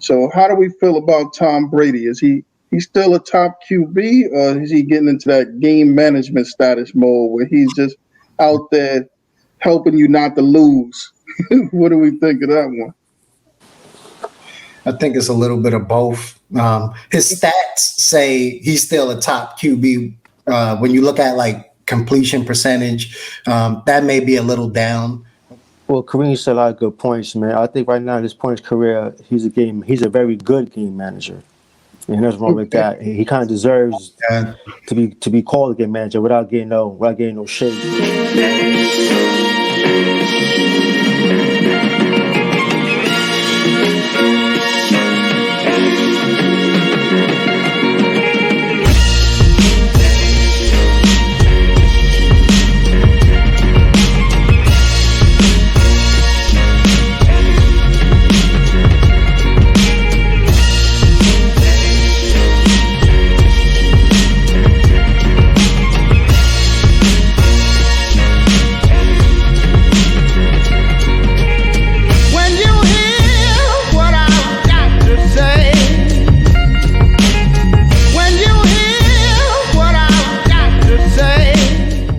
So how do we feel about Tom Brady? Is he still a top QB, or is he getting into that game management status mode where he's just out there helping you not to lose? What do we think of that one? I think it's a little bit of both. His stats say he's still a top QB. When you look at like completion percentage, that may be a little down. Well, Kareem said a lot of good points, man. I think right now at this point in his career, he's a very good game manager. And there's wrong with that. He kind of deserves to be called a game manager without getting no shade.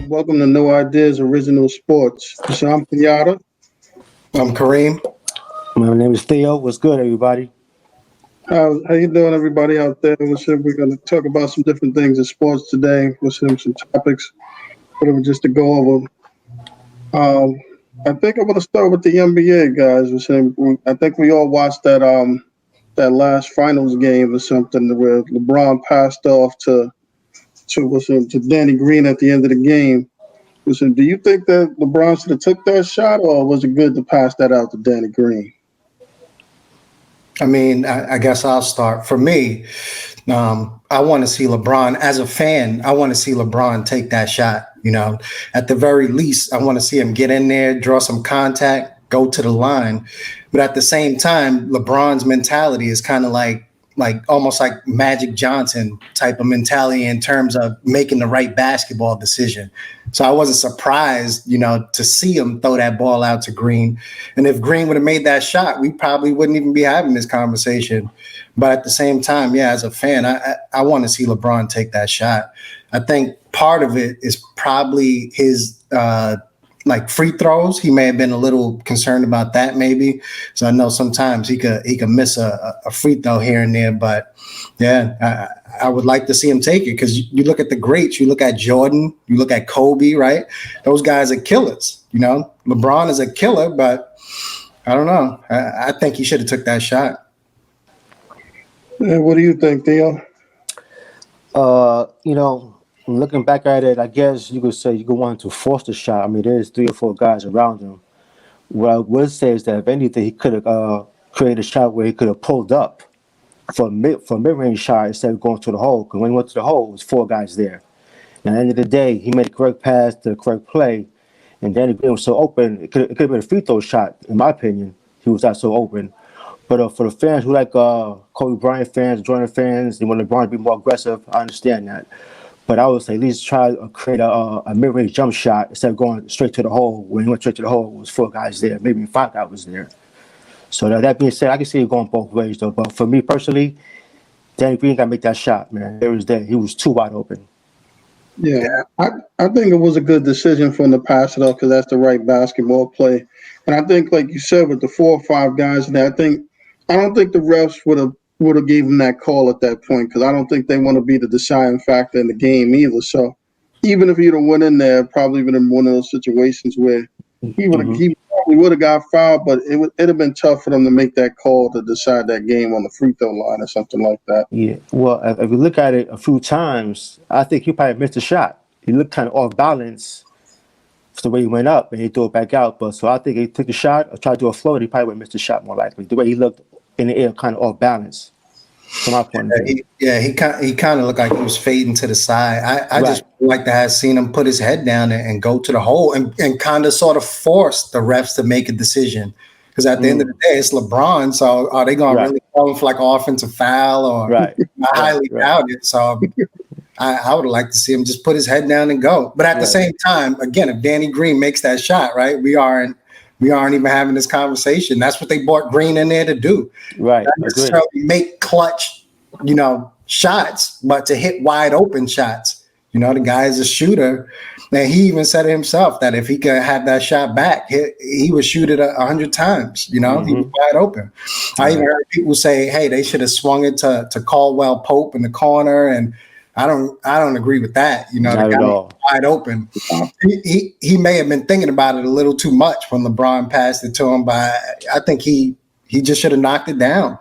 Welcome to No Ideas Original Sports. So I'm Pinata. I'm Kareem. My name is Theo. What's good, everybody? How you doing, everybody out there? We're going to talk about some different things in sports today. Some topics, whatever, just to go over. I think I'm going to start with the NBA, guys. I think we all watched that last finals game or something where LeBron passed off to Danny Green at the end of the game. Do you think that LeBron should have took that shot, or was it good to pass that out to Danny Green? I mean, I guess I'll start. For me, I want to see LeBron, as a fan, I want to see LeBron take that shot. You know, at the very least, I want to see him get in there, draw some contact, go to the line. But at the same time, LeBron's mentality is kind of like almost like Magic Johnson type of mentality in terms of making the right basketball decision. So I wasn't surprised, to see him throw that ball out to Green. And if Green would have made that shot, we probably wouldn't even be having this conversation. But at the same time, as a fan, I want to see LeBron take that shot. I think part of it is probably his free throws. He may have been a little concerned about that, maybe. So I know sometimes he could miss a free throw here and there, but I would like to see him take it, because you look at the greats, you look at Jordan, you look at Kobe, right? Those guys are killers. LeBron is a killer, but I don't know. I think he should have took that shot. What do you think, Theo? Looking back at it, I guess you could say you could want to force the shot. I mean, there's 3 or 4 guys around him. What I would say is that if anything, he could have created a shot where he could have pulled up for a mid-range shot instead of going to the hole. Because when he went to the hole, it was 4 guys there. And at the end of the day, he made the correct pass to the correct play, and Danny Green was so open, it could have been a free throw shot, in my opinion. He was not so open. But for the fans who like Kobe Bryant fans, Jordan fans, they want LeBron to be more aggressive, I understand that. But I would say at least try to create a mid-range jump shot instead of going straight to the hole. When he went straight to the hole, it was 4 guys there, maybe 5 guys was there. So that being said, I can see it going both ways, though. But for me personally, Danny Green got to make that shot, man. He was too wide open. Yeah, I think it was a good decision for him to pass it off, because that's the right basketball play. And I think, like you said, with the 4 or 5 guys in there, I don't think the refs would have gave him that call at that point, because I don't think they want to be the deciding factor in the game either. So even if he'd have went in there, probably been in one of those situations where he probably would have got fouled, but it'd have been tough for them to make that call to decide that game on the free throw line or something like that. Yeah, well, if you look at it a few times, I think he probably missed a shot. He looked kind of off balance the way he went up, and he threw it back out. But so I think he took a shot or tried to do a float, he probably would have missed a shot more likely. The way he looked in the air, kind of off balance. From my point of view. He kind of looked like he was fading to the side. I just like to have seen him put his head down and go to the hole and kind of sort of force the refs to make a decision. Because at the end of the day, it's LeBron. So are they going to really call him for like an offensive foul? Or I highly doubt it. So I would like to see him just put his head down and go. But at the same time, again, if Danny Green makes that shot, right, we are in we aren't even having this conversation. That's what they brought Green in there to do. Right. Not necessarily make clutch, shots, but to hit wide open shots. The guy is a shooter. And he even said it himself that if he could have that shot back, he would shoot it 100 times. He was wide open. I even heard people say, "Hey, they should have swung it to Caldwell Pope in the corner," and I don't agree with that. The guy was wide open. He may have been thinking about it a little too much when LeBron passed it to him, but I think he just should have knocked it down.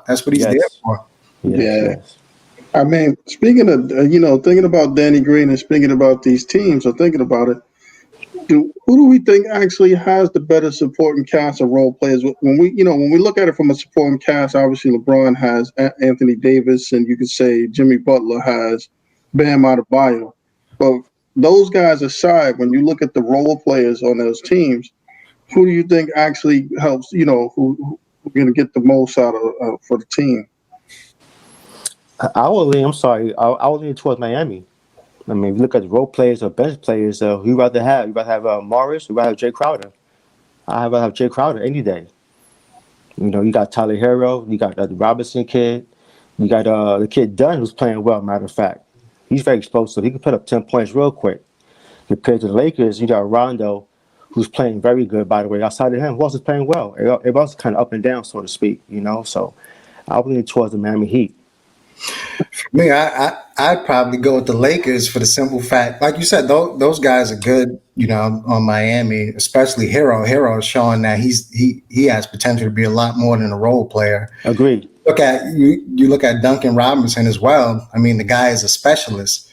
That's what he's there for. Yes. I mean, speaking of, thinking about Danny Green and speaking about these teams or thinking about it, who do we think actually has the better supporting cast of role players? When we look at it from a supporting cast, obviously LeBron has Anthony Davis, and you could say Jimmy Butler has Bam Adebayo. But those guys aside, when you look at the role players on those teams, who do you think actually helps, who going to get the most out of for the team? I would lean towards Miami. I mean, if you look at the role players or bench players, who you rather have? You rather have Morris? You rather have Jay Crowder? I'd rather have Jay Crowder any day. You got Tyler Hero, you got the Robinson kid, you got the kid Dunn who's playing well. Matter of fact, he's very explosive. He can put up 10 points real quick. Compared to the Lakers, you got Rondo, who's playing very good. By the way, outside of him, who else is playing well? Everybody else is kind of up and down, so to speak. So I would lean towards the Miami Heat. For me, I'd probably go with the Lakers for the simple fact, like you said, those guys are good, on Miami, especially Hero. Hero is showing that he has potential to be a lot more than a role player. Agreed. You look at Duncan Robinson as well. I mean, the guy is a specialist.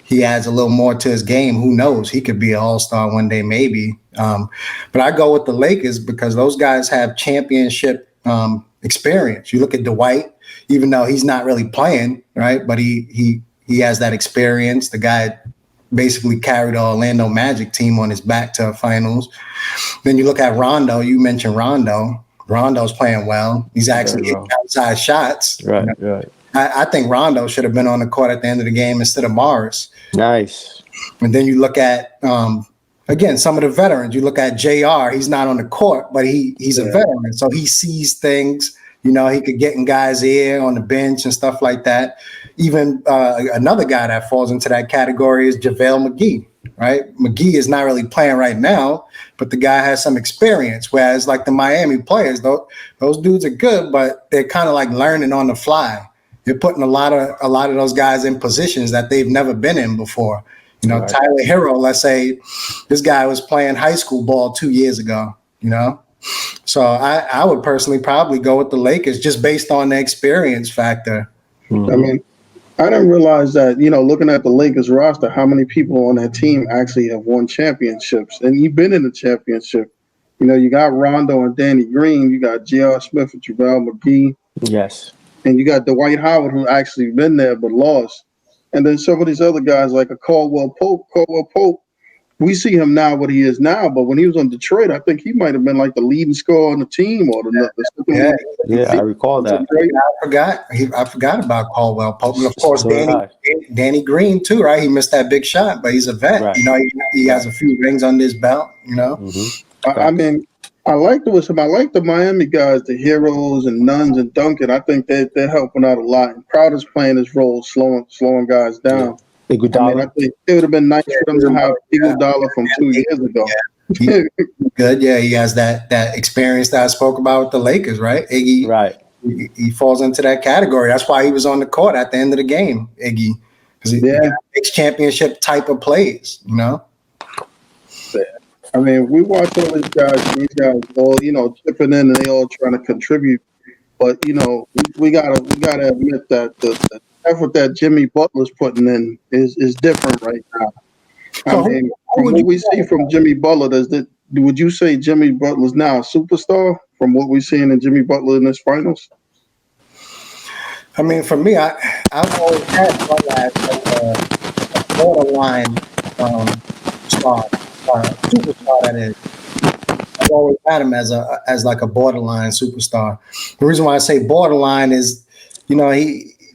He adds a little more to his game. Who knows? He could be an all-star one day, maybe. But I go with the Lakers because those guys have championship experience. You look at Dwight. Even though he's not really playing, right? But he has that experience. The guy basically carried the Orlando Magic team on his back to finals. Then you look at Rondo. You mentioned Rondo. Rondo's playing well. He's actually hitting outside shots. Right, right. I think Rondo should have been on the court at the end of the game instead of Morris. Nice. And then you look at again, some of the veterans. You look at JR. He's not on the court, but he's a veteran, so he sees things. He could get in guys' ear on the bench and stuff like that. Even another guy that falls into that category is JaVale McGee, right? McGee is not really playing right now, but the guy has some experience. Whereas like the Miami players, those dudes are good, but they're kind of like learning on the fly. They're putting a lot of those guys in positions that they've never been in before. Right. Tyler Hero, let's say this guy was playing high school ball 2 years ago, So I would personally probably go with the Lakers just based on the experience factor. Mm-hmm. I mean, I didn't realize that, looking at the Lakers roster, how many people on that team actually have won championships. And you've been in the championship. You got Rondo and Danny Green. You got J.R. Smith and JaVale McGee. Yes. And you got Dwight Howard, who actually been there but lost. And then some of these other guys like a Caldwell Pope. We see him now what he is now, but when he was on Detroit, I think he might have been like the leading scorer on the team or the I recall that. I forgot about Caldwell Pope, and of course Danny Green too, right? He missed that big shot, but he's a vet. Right. He has a few rings under his belt. Mm-hmm. I mean, I like the Miami guys, the Heroes and Nuns and Duncan. I think they're helping out a lot. And Crowder's playing his role, slowing guys down. Yeah. Iguodala. I think it would have been nice for them to have Iguodala from 2 years ago. Good, yeah. He has that experience that I spoke about with the Lakers, right? Iggy, right? He falls into that category. That's why he was on the court at the end of the game, Iggy, because he makes championship type of plays. I mean, we watch all these guys all chipping in, and they all trying to contribute. But we gotta admit that the effort that Jimmy Butler's putting in is different right now. I mean, from what we see from Jimmy Butler, would you say Jimmy Butler's now a superstar from what we're seeing in Jimmy Butler in this finals? I mean, for me, I've always had Butler as a borderline star, superstar that is. I've always had him as like a borderline superstar. The reason why I say borderline is,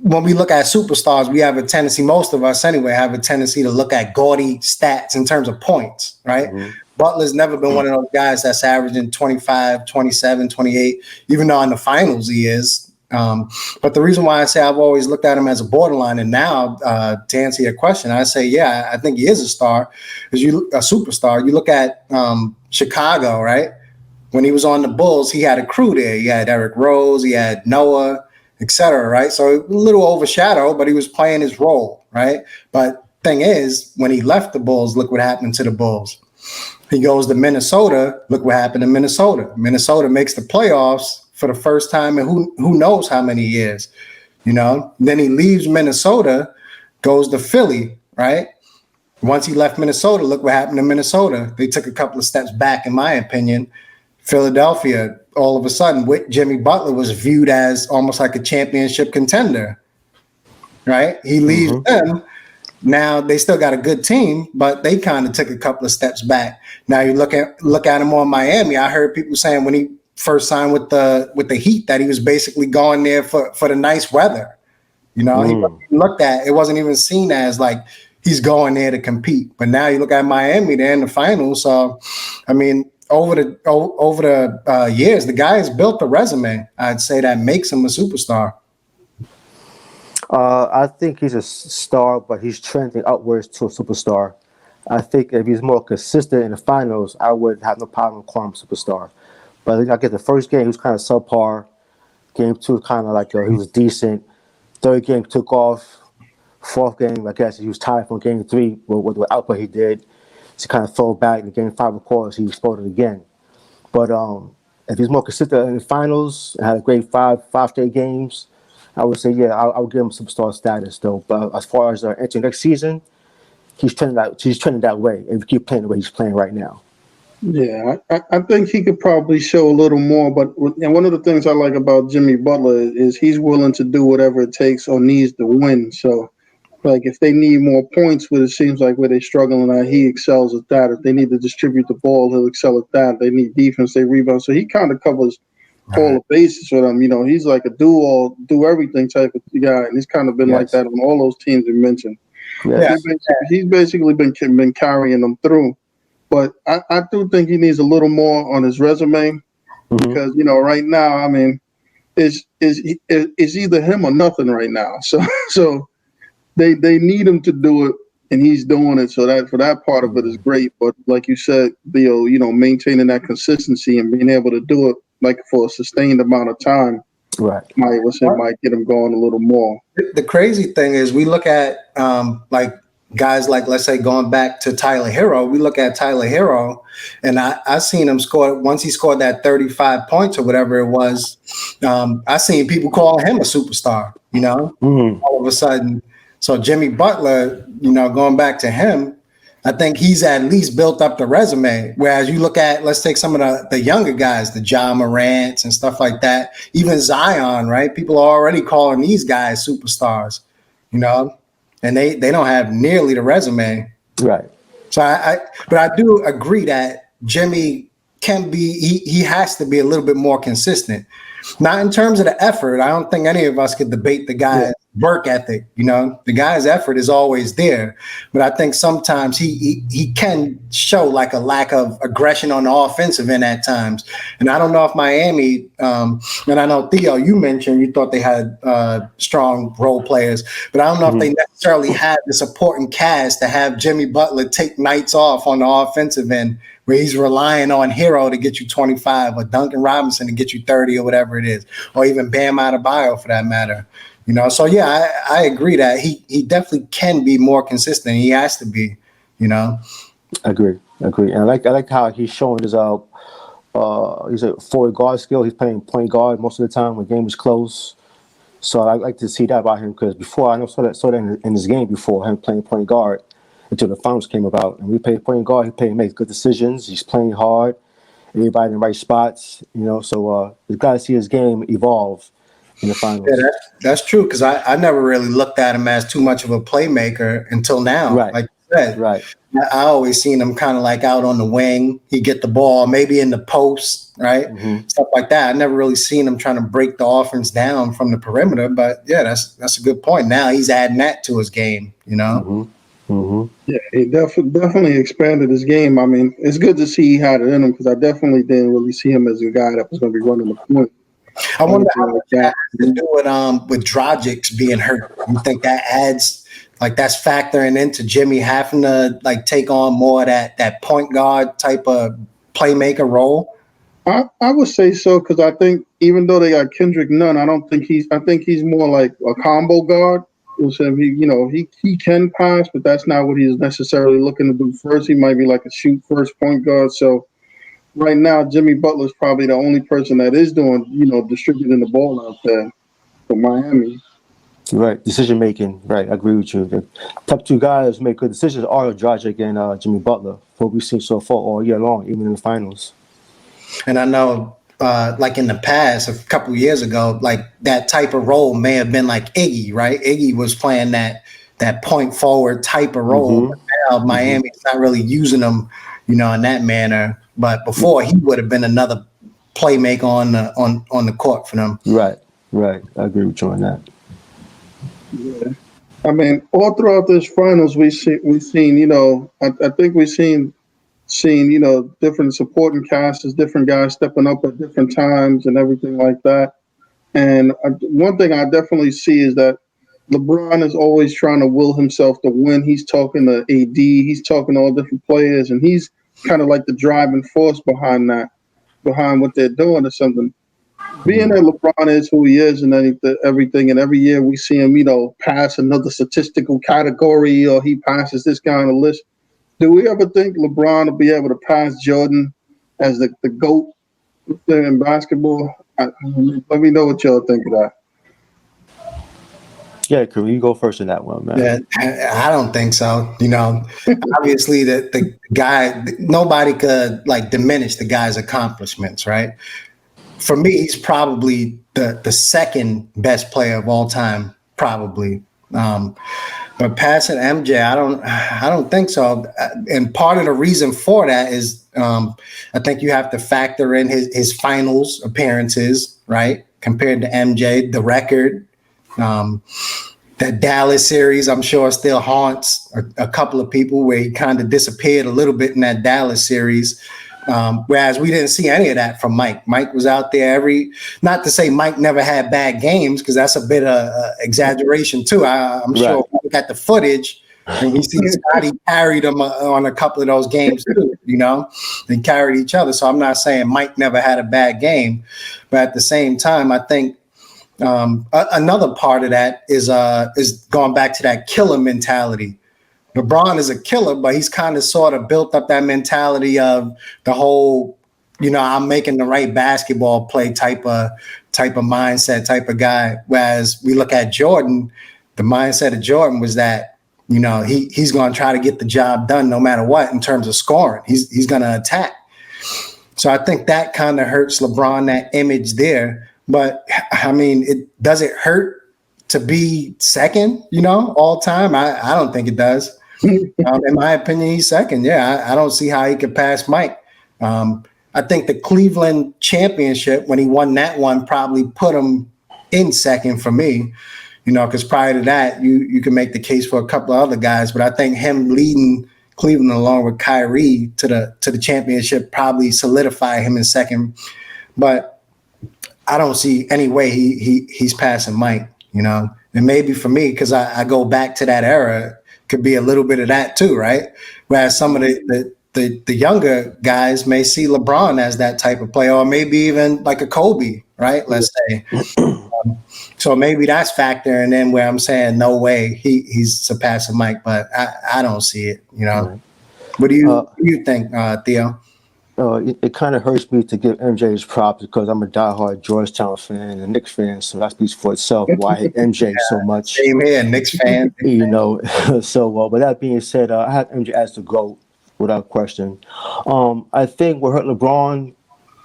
when we look at superstars, we have a tendency, most of us anyway, have a tendency to look at gaudy stats in terms of points, right? Mm-hmm. Butler's never been one of those guys that's averaging 25, 27, 28, even though in the finals he is. But the reason why I say I've always looked at him as a borderline, and now to answer your question, I say, yeah, I think he is a star, because a superstar. You look at Chicago, right? When he was on the Bulls, he had a crew there. He had Eric Rose, he had Noah, etc. Right? So a little overshadowed, but he was playing his role, right? But thing is, when he left the Bulls, look what happened to the Bulls. He goes to Minnesota. Look what happened to Minnesota. Minnesota makes the playoffs for the first time in who knows how many years, you know. Then he leaves Minnesota, goes to Philly, right? Once he left Minnesota, look what happened to Minnesota. They took a couple of steps back, in my opinion. Philadelphia, all of a sudden, with Jimmy Butler, was viewed as almost like a championship contender, right? He leaves them. Now they still got a good team, but they kind of took a couple of steps back. Now you look at him on Miami. I heard people saying when he first signed with the Heat that he was basically going there for the nice weather. You know, he looked at it, wasn't even seen as like he's going there to compete. But now you look at Miami, they're in the finals. So, I mean, over the years, the guy has built a resume, I'd say, that makes him a superstar. I think he's a star, but he's trending upwards to a superstar. I think if he's more consistent in the finals, I would have no problem calling him superstar. But I think I get the first game, he was kind of subpar. Game two, kind of like he was decent. Third game took off. Fourth game, I guess he was tired from game three with the output he did. So kind of fell back. In game five, of course, he exploded again. But if he's more consistent in the finals and had a great five straight games, I would say, yeah, I would give him superstar status, though. But as far as entering next season, he's trending that way. If he keep playing the way he's playing right now. Yeah, I think he could probably show a little more. But and one of the things I like about Jimmy Butler is he's willing to do whatever it takes or needs to win. So, like, if they need more points, where it seems like where they're struggling at, he excels at that. If they need to distribute the ball, he'll excel at that. If they need defense, they rebound. So he kind of covers all the bases for them. You know, he's like a do everything type of guy, and he's kind of been like that on all those teams you mentioned. Yeah. He's basically been carrying them through. But I do think he needs a little more on his resume because, you know, right now, I mean, it's either him or nothing right now. So they need him to do it, and he's doing it. So that for that part of it is great. But like you said, Theo, you know, maintaining that consistency and being able to do it like for a sustained amount of time, right, might get him going a little more. The crazy thing is we look at like guys like, let's say, going back to Tyler Hero. We look at Tyler Hero, and I seen him score once he scored that 35 points or whatever it was. I seen people calling him a superstar, you know, all of a sudden. So Jimmy Butler, you know, going back to him, I think he's at least built up the resume. Whereas you look at, let's take some of the younger guys, the Ja Morants and stuff like that, even Zion, right? People are already calling these guys superstars, you know, and they don't have nearly the resume. Right. So but I do agree that Jimmy can be, he has to be a little bit more consistent. Not in terms of the effort. I don't think any of us could debate the guy's work ethic. You know, the guy's effort is always there, but I think sometimes he can show like a lack of aggression on the offensive end at times. And I don't know if Miami, and I know Theo, you mentioned you thought they had strong role players, but I don't know if they necessarily had the supporting cast to have Jimmy Butler take nights off on the offensive end, where he's relying on Hero to get you 25 or Duncan Robinson to get you 30 or whatever it is, or even Bam Adebayo for that matter. You know, so yeah, I agree that he definitely can be more consistent. He has to be, you know. I agree. And I like how he's showing his he's a forward guard skill. He's playing point guard most of the time when the game is close. So I like to see that about him because before I saw that in his game before him playing point guard until the finals came about. And we played point guard. He makes good decisions. He's playing hard. Everybody in the right spots. You know, so you got to see his game evolve in the finals. Yeah, that's true because I never really looked at him as too much of a playmaker until now. Right. Like you said, right. I always seen him kind of like out on the wing. He get the ball maybe in the post, right? Stuff like that. I never really seen him trying to break the offense down from the perimeter. But yeah, that's a good point. Now he's adding that to his game, you know. Mm-hmm. Yeah, he definitely expanded his game. I mean, it's good to see he had it in him because I definitely didn't really see him as a guy that was going to be running the point I or wonder how anything like much that that. has to do with Dragic being hurt. You think that adds like that's factoring into Jimmy having to like take on more of that point guard type of playmaker role? I would say so because I think even though they got Kendrick Nunn, I don't think he's. I think he's more like a combo guard. So he can pass, but that's not what he's necessarily looking to do first. He might be like a shoot first point guard. So right now, Jimmy Butler's probably the only person that is doing distributing the ball out there for Miami. Right, decision making. Right, I agree with you. The top two guys make good decisions are Dragic and Jimmy Butler. What we've seen so far all year long, even in the finals. And I know, like in the past, a couple years ago, like that type of role may have been like Iggy, right? Iggy was playing that point forward type of role. But Mm-hmm. now Mm-hmm. Miami's not really using him, in that manner. But before he would have been another playmaker on the court for them. Right, right. I agree with you on that. Yeah. I mean, all throughout this finals, we've seen I think we've seen different supporting casts, different guys stepping up at different times and everything like that. And one thing I definitely see is that LeBron is always trying to will himself to win. He's talking to AD, he's talking to all different players, and he's kind of like the driving force behind that, behind what they're doing or something. Being that LeBron is who he is and everything, and every year we see him, pass another statistical category or he passes this guy on the list. Do we ever think LeBron will be able to pass Jordan as the GOAT there in basketball? Let me know what y'all think of that. Yeah, Kareem, you go first in that one, man. Yeah, I don't think so. Obviously the guy, nobody could like diminish the guy's accomplishments, right? For me, he's probably the second best player of all time, probably. But passing MJ, I don't think so. And part of the reason for that is I think you have to factor in his finals appearances, right? Compared to MJ, the record. That Dallas series, I'm sure, still haunts a couple of people where he kind of disappeared a little bit in that Dallas series. Whereas we didn't see any of that from Mike. Mike was out there not to say Mike never had bad games, because that's a bit of exaggeration too. I'm sure Right. if we look at the footage and we see Scotty carried him on a couple of those games too, they carried each other. So I'm not saying Mike never had a bad game, but at the same time, I think another part of that is going back to that killer mentality. LeBron is a killer, but he's kind of sort of built up that mentality of the whole, I'm making the right basketball play type of mindset, type of guy. Whereas we look at Jordan, the mindset of Jordan was that, he's going to try to get the job done no matter what in terms of scoring. He's going to attack. So I think that kind of hurts LeBron, that image there. But I mean, does it hurt to be second, all time? I don't think it does. In my opinion, he's second. Yeah, I don't see how he could pass Mike. I think the Cleveland championship, when he won that one, probably put him in second for me, because prior to that, you can make the case for a couple of other guys. But I think him leading Cleveland along with Kyrie to the championship probably solidified him in second. But I don't see any way he's passing Mike, and maybe for me, because I go back to that era, could be a little bit of that too, right? Whereas some of the younger guys may see LeBron as that type of player, or maybe even like a Kobe, right? Let's say. So maybe that's factoring in where I'm saying no way he's surpassing Mike, but I don't see it, Right. What do you think, Theo? It kind of hurts me to give MJ his props because I'm a diehard Georgetown fan and a Knicks fan, so that speaks for itself why I hate MJ so much. Same here, Knicks fan. So with that being said, I have MJ as the GOAT without question. I think what hurt LeBron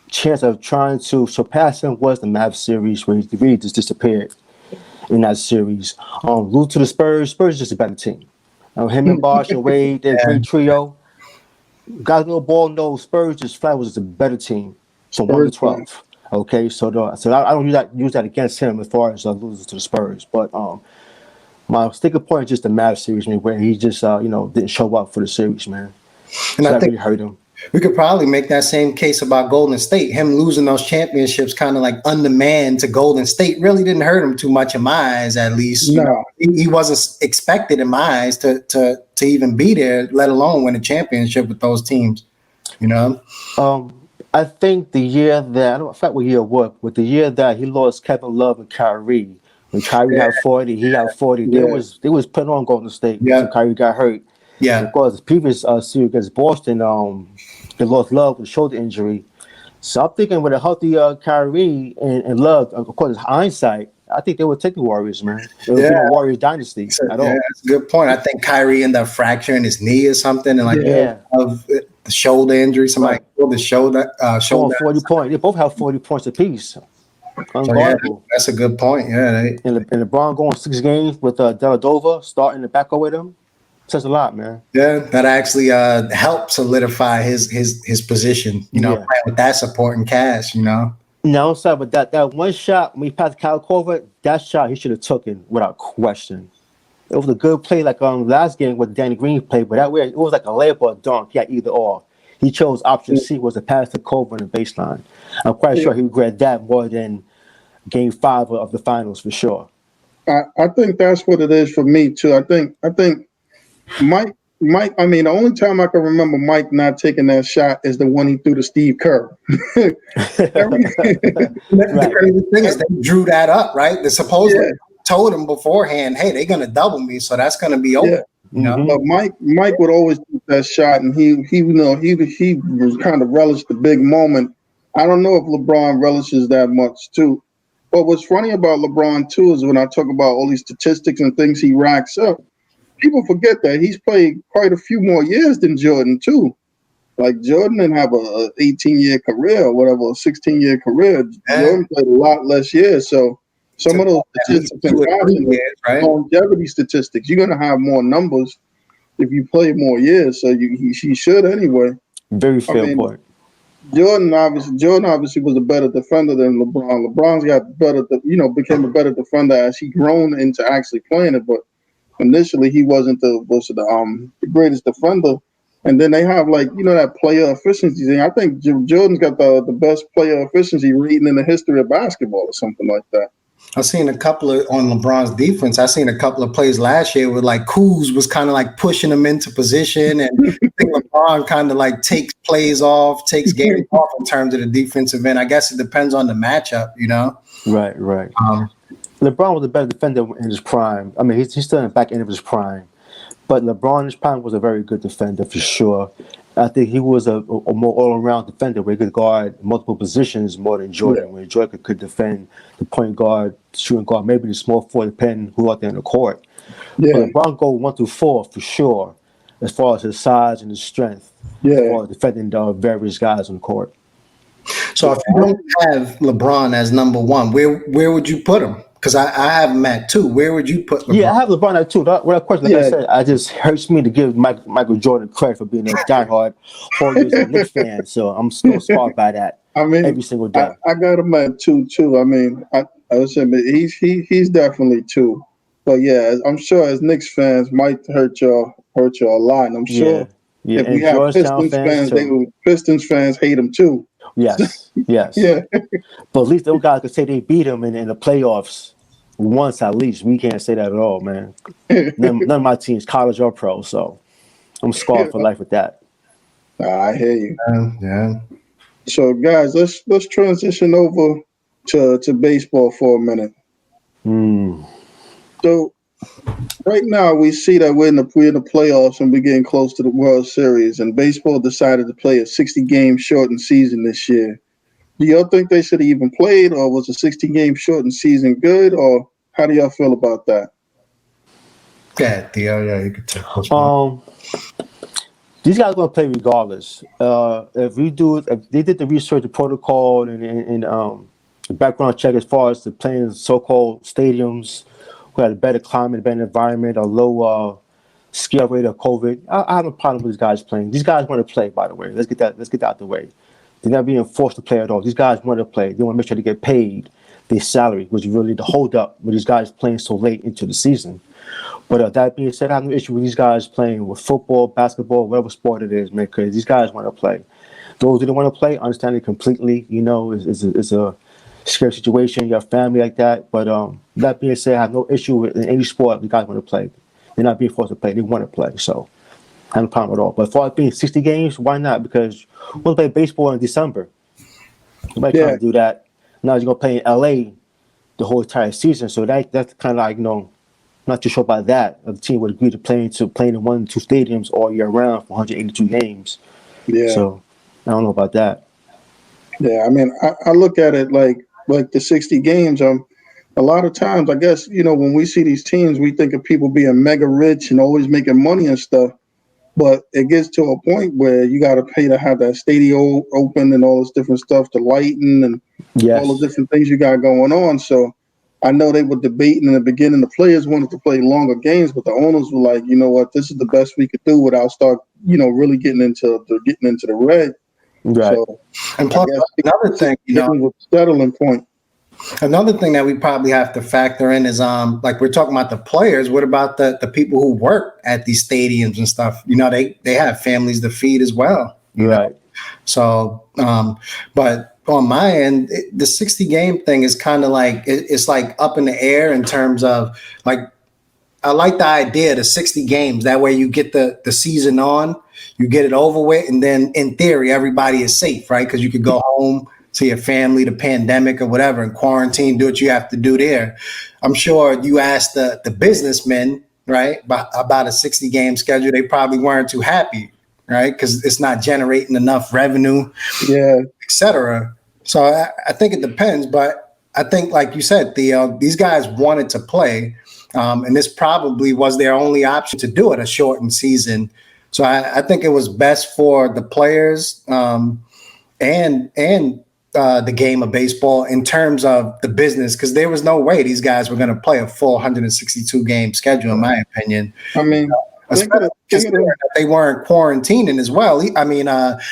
chance of trying to surpass him was the Mavs series where he really just disappeared in that series. Lose to the Spurs. Spurs is just a better team. Him and Bosh and Wade, they're a great trio. Guys no ball, no Spurs just flat was a better team. So 1-12. Okay, so I don't use that against him as far as losing to the Spurs. But My sticking point is just the Mavs series, man, where he just didn't show up for the series, man. And So I that think really hurt him. we could probably make that same case about Golden State. Him losing those championships kind of like undermanned to Golden State really didn't hurt him too much in my eyes, at least. You know, No, he wasn't expected in my eyes to even be there, let alone win a championship with those teams, you know? I think the year that I don't forget what year it was, but the year that he lost Kevin Love and Kyrie, when Kyrie had 40, he had 40. They yeah, was putting on Golden State until Yeah. Kyrie got hurt. And Yeah. of course, the previous series against Boston, they lost Love with a shoulder injury. So I'm thinking with a healthy Kyrie and Love, of course, hindsight, I think they would take the Warriors, man. It would be Yeah. no Warriors dynasty at Yeah, all. that's a good point. I think Kyrie ended up fracturing his knee or something, and like yeah. of the shoulder injury, somebody Right. pulled the shoulder. Scoring Shoulder. 40 points. They both have 40 points apiece. So yeah, Unguardable. that's a good point. Yeah, And LeBron going 6 games with Deladova starting the back with him says a lot, man. yeah, that actually helped solidify his position. You know, Yeah. playing with that supporting cast. You know, No, sir, but that one shot when he passed Kyle Korver, that shot he should have taken without question. It was a good play, like last game with Danny Green played, but that way it was like a layup or a dunk. He had either or. He chose option C, was a pass to Korver in the baseline. I'm quite sure he regretted that more than Game 5 of the finals for sure. I think that's what it is for me too. I think Mike. I mean, the only time I can remember Mike not taking that shot is the one he threw to Steve Kerr. the crazy thing is they drew that up, right? They supposedly Yeah, told him beforehand, hey, they're gonna double me, so that's gonna be yeah. open. You know, But Mike would always do that shot, and he was kind of relished the big moment. I don't know if LeBron relishes that much too. But what's funny about LeBron too is when I talk about all these statistics and things he racks up, people forget that he's played quite a few more years than Jordan too. Like Jordan didn't have a 18-year career or whatever, a 16-year career. Yeah. Jordan played a lot less years. So some of those at least statistics and 2 or 3 years, right? longevity statistics, you're gonna have more numbers if you play more years. So he should anyway. Very I fair mean, point. Jordan obviously was a better defender than LeBron. LeBron's got better, became a better defender as he grown into actually playing it. But initially, he wasn't the greatest defender. And then they have that player efficiency thing. I think Jordan's got the best player efficiency rating in the history of basketball or something like that. I've seen a couple of on LeBron's defense. I've seen a couple of plays last year where like Kuz was kind of like pushing him into position, and I think LeBron kind of like takes plays off, takes games off in terms of the defensive end. I guess it depends on the matchup, you know. Right. LeBron was a better defender in his prime. I mean, he's still in the back end of his prime. But LeBron in his prime was a very good defender for sure. I think he was a more all-around defender where he could guard multiple positions more than Jordan, where Jordan could defend the point guard, shooting guard, maybe the small forward, depending who out there in the court. Yeah, But LeBron go 1 through 4 for sure, as far as his size and his strength, as far as defending the various guys on the court. So if you don't have LeBron as number one, where would you put him? Because I have him at 2. Where would you put LeBron? Yeah, I have LeBron at 2. That question, like I said, it just hurts me to give Michael Jordan credit for being a diehard always a Knicks fan. So I'm still scarred by that. I mean, every single day. I got him at 2 too. I mean, I would say he's definitely 2. But yeah, I'm sure as Knicks fans might hurt y'all a lot. And I'm sure Yeah, if we and have Georgetown Pistons fans, Pistons fans hate him too. Yes. Yeah. But at least those guys could say they beat him in the playoffs once at least. We can't say that at all, man. None of my teams, college or pro, so I'm scarred for life with that. I hear you. Yeah. So guys, let's transition over to baseball for a minute. So right now we see that we're in the playoffs and we're getting close to the World Series, and baseball decided to play a 60-game shortened season this year. Do y'all think they should have even played, or was a 60-game shortened season good, or how do y'all feel about that? Yeah, Theo, yeah, you could take this one. These guys are going to play regardless. If they did the research, the protocol, and the background check as far as the playing so-called stadiums who had a better climate, better environment, a low scale rate of COVID, I have no problem with these guys playing. These guys want to play, by the way. Let's get that out the way. They're not being forced to play at all. These guys want to play. They want to make sure they get paid. their salary, which is really the hold up with these guys playing so late into the season. But that being said, I have no issue with these guys playing with football, basketball, whatever sport it is, man, because these guys want to play. Those who don't want to play, understand it completely. You know, it's a scary situation. You have family like that. But that being said, I have no issue with in any sport the guys want to play. They're not being forced to play. They want to play. So I have no problem at all. But for it being 60 games, why not? Because we'll play baseball in December. Nobody trying to do that. Now you're going to play in LA the whole entire season. So that's kind of like, not too sure about that. The team would agree to playing in 1 and 2 stadiums all year round for 182 games. Yeah. So I don't know about that. Yeah, I mean, I look at it like the 60 games. A lot of times, I guess, when we see these teams, we think of people being mega rich and always making money and stuff. But it gets to a point where you got to pay to have that stadium open and all this different stuff, the lighting and all the different things you got going on. So I know they were debating in the beginning. The players wanted to play longer games, but the owners were like, you know what, this is the best we could do without really getting into the red. Right. So And plus, another thing, was a settling point. Another thing that we probably have to factor in is like we're talking about the players. What about the people who work at these stadiums and stuff? They have families to feed as well. You know? So but on my end, the 60 game thing is kind of like it's like up in the air in terms of like I like the idea of the 60 games. That way you get the season on, you get it over with, and then in theory everybody is safe, right? Because you could go home to your family, the pandemic or whatever, and quarantine, do what you have to do there. I'm sure you asked the businessmen, right, about a 60 game schedule. They probably weren't too happy, right? Because it's not generating enough revenue, et cetera. So I think it depends. But I think, like you said, these guys wanted to play. And this probably was their only option to do it, a shortened season. So I think it was best for the players and the game of baseball in terms of the business, because there was no way these guys were going to play a full 162 game schedule, in my opinion. I mean, especially considering that they weren't quarantining as well. I mean,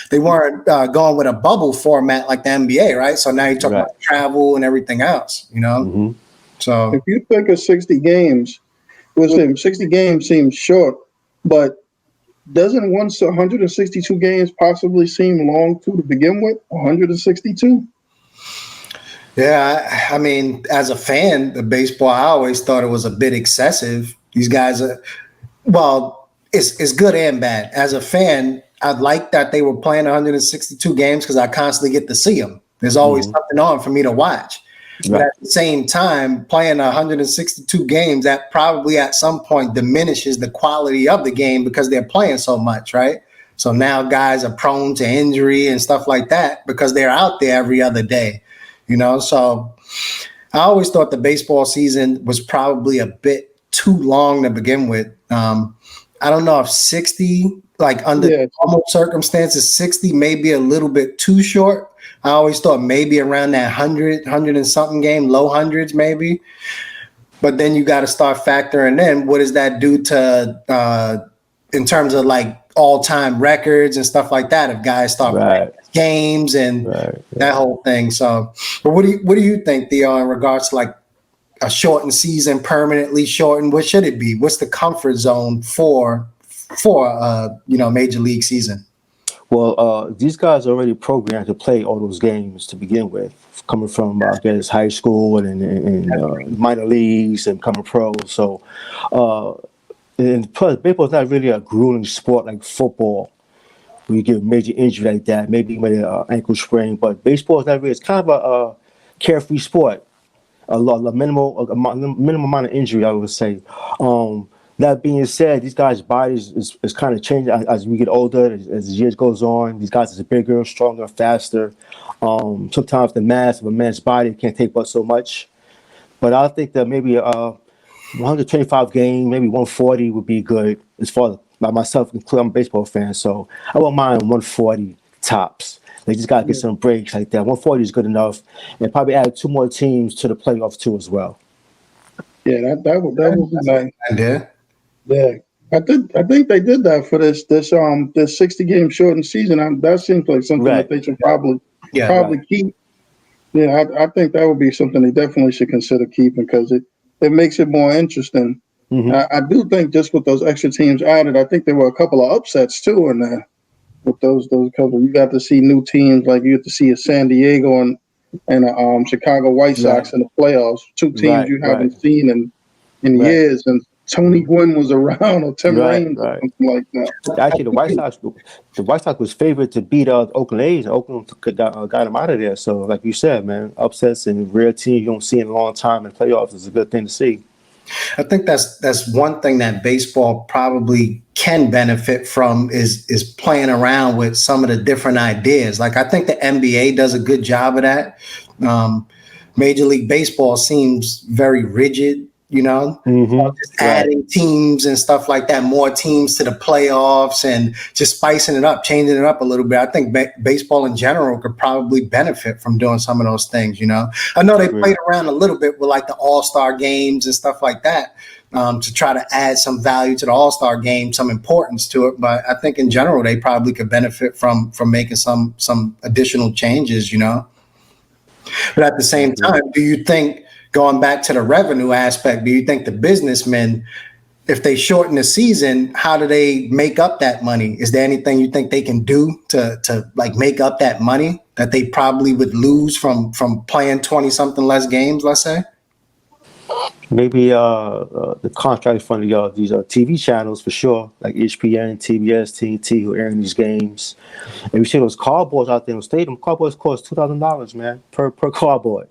they weren't going with a bubble format like the NBA, right? So now you're talking about travel and everything else, Mm-hmm. So if you think of 60 games, 60 games seems short, but doesn't 162 games possibly seem long to begin with? 162? Yeah, I mean, as a fan of baseball, I always thought it was a bit excessive. These guys are, well, it's good and bad. As a fan, I like that they were playing 162 games because I constantly get to see them. There's always something on for me to watch. But at the same time, playing 162 games, that probably at some point diminishes the quality of the game because they're playing so much, right? So now guys are prone to injury and stuff like that because they're out there every other day, So I always thought the baseball season was probably a bit too long to begin with. I don't know if 60, like under normal circumstances, 60 may be a little bit too short. I always thought maybe around that 100 and something game, low hundreds maybe. But then you got to start factoring in what does that do to in terms of like all-time records and stuff like that if guys start playing games and that whole thing. So, but what do you think, Theo, in regards to like a shortened season, permanently shortened? What should it be? What's the comfort zone for major league season? Well, these guys are already programmed to play all those games to begin with, coming from I guess high school and minor leagues and coming pro. So, and plus, baseball is not really a grueling sport like football, where you get a major injury like that, maybe with an ankle sprain. But baseball is not really. It's kind of a carefree sport. A minimal amount of injury, I would say. That being said, these guys' bodies is kind of changing as we get older. As the years goes on, these guys are bigger, stronger, faster. Sometimes the mass of a man's body can't take but so much. But I think that maybe 125 game, maybe 140 would be good. As far as by myself, I'm a baseball fan, so I won't mind 140 tops. They just got to get some breaks like that. 140 is good enough, and probably add 2 more teams to the playoffs too as well. Yeah, that would be nice. Yeah, I think they did that for this 60 game shortened season. That seems like something that they should probably keep. Yeah, I think that would be something they definitely should consider keeping because it makes it more interesting. Hmm. I do think just with those extra teams added, I think there were a couple of upsets too in there. With those couple, you got to see new teams like you get to see a San Diego and a Chicago White Right, Sox in the playoffs. Two teams right, you right, haven't seen in right, years, and Tony Gwynn was around or Tim right, Raines or right. something like that. Actually, the White Sox was favored to beat Oakland A's, and Oakland got them out of there. So, like you said, man, upsets and rare teams you don't see in a long time in playoffs is a good thing to see. I think that's one thing that baseball probably can benefit from is playing around with some of the different ideas. Like I think the NBA does a good job of that. Um, Major League Baseball seems very rigid, you know, just Right. adding teams and stuff like that, more teams to the playoffs and just spicing it up, changing it up a little bit. I think baseball in general could probably benefit from doing some of those things, you know. I know they Agreed. played around a little bit with like the All-Star games and stuff like that to try to add some value to the All-Star game, some importance to it. But I think in general, they probably could benefit from making some additional changes, you know. But at the same Agreed. time, do you think, going back to the revenue aspect, do you think the businessmen, if they shorten the season, how do they make up that money? Is there anything you think they can do to like make up that money that they probably would lose from playing 20 something less games, let's say? Maybe the contract from these TV channels for sure, like ESPN, TBS, TNT, who airing these games. And we see those cardboards out there in the stadium. Cardboards cost $2,000, man, per cardboard.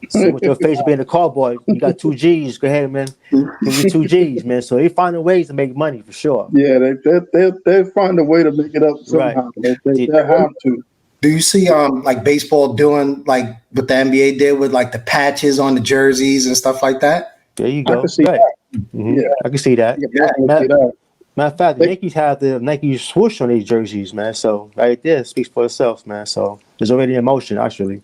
So with your face being a cardboard, you got 2 G's. Go ahead, man. Give me 2 G's, man. So they finding ways to make money for sure. Yeah, they find a way to make it up Right. somehow. They have to. Do you see like baseball doing like what the NBA did with like the patches on the jerseys and stuff like that? There you I can go. see Right. that. Hmm. Yeah, I can see that. I can definitely see that. Matter of fact, the They, Yankees have the Nike swoosh on these jerseys, man. So right there speaks for itself, man. So there's already in motion, actually.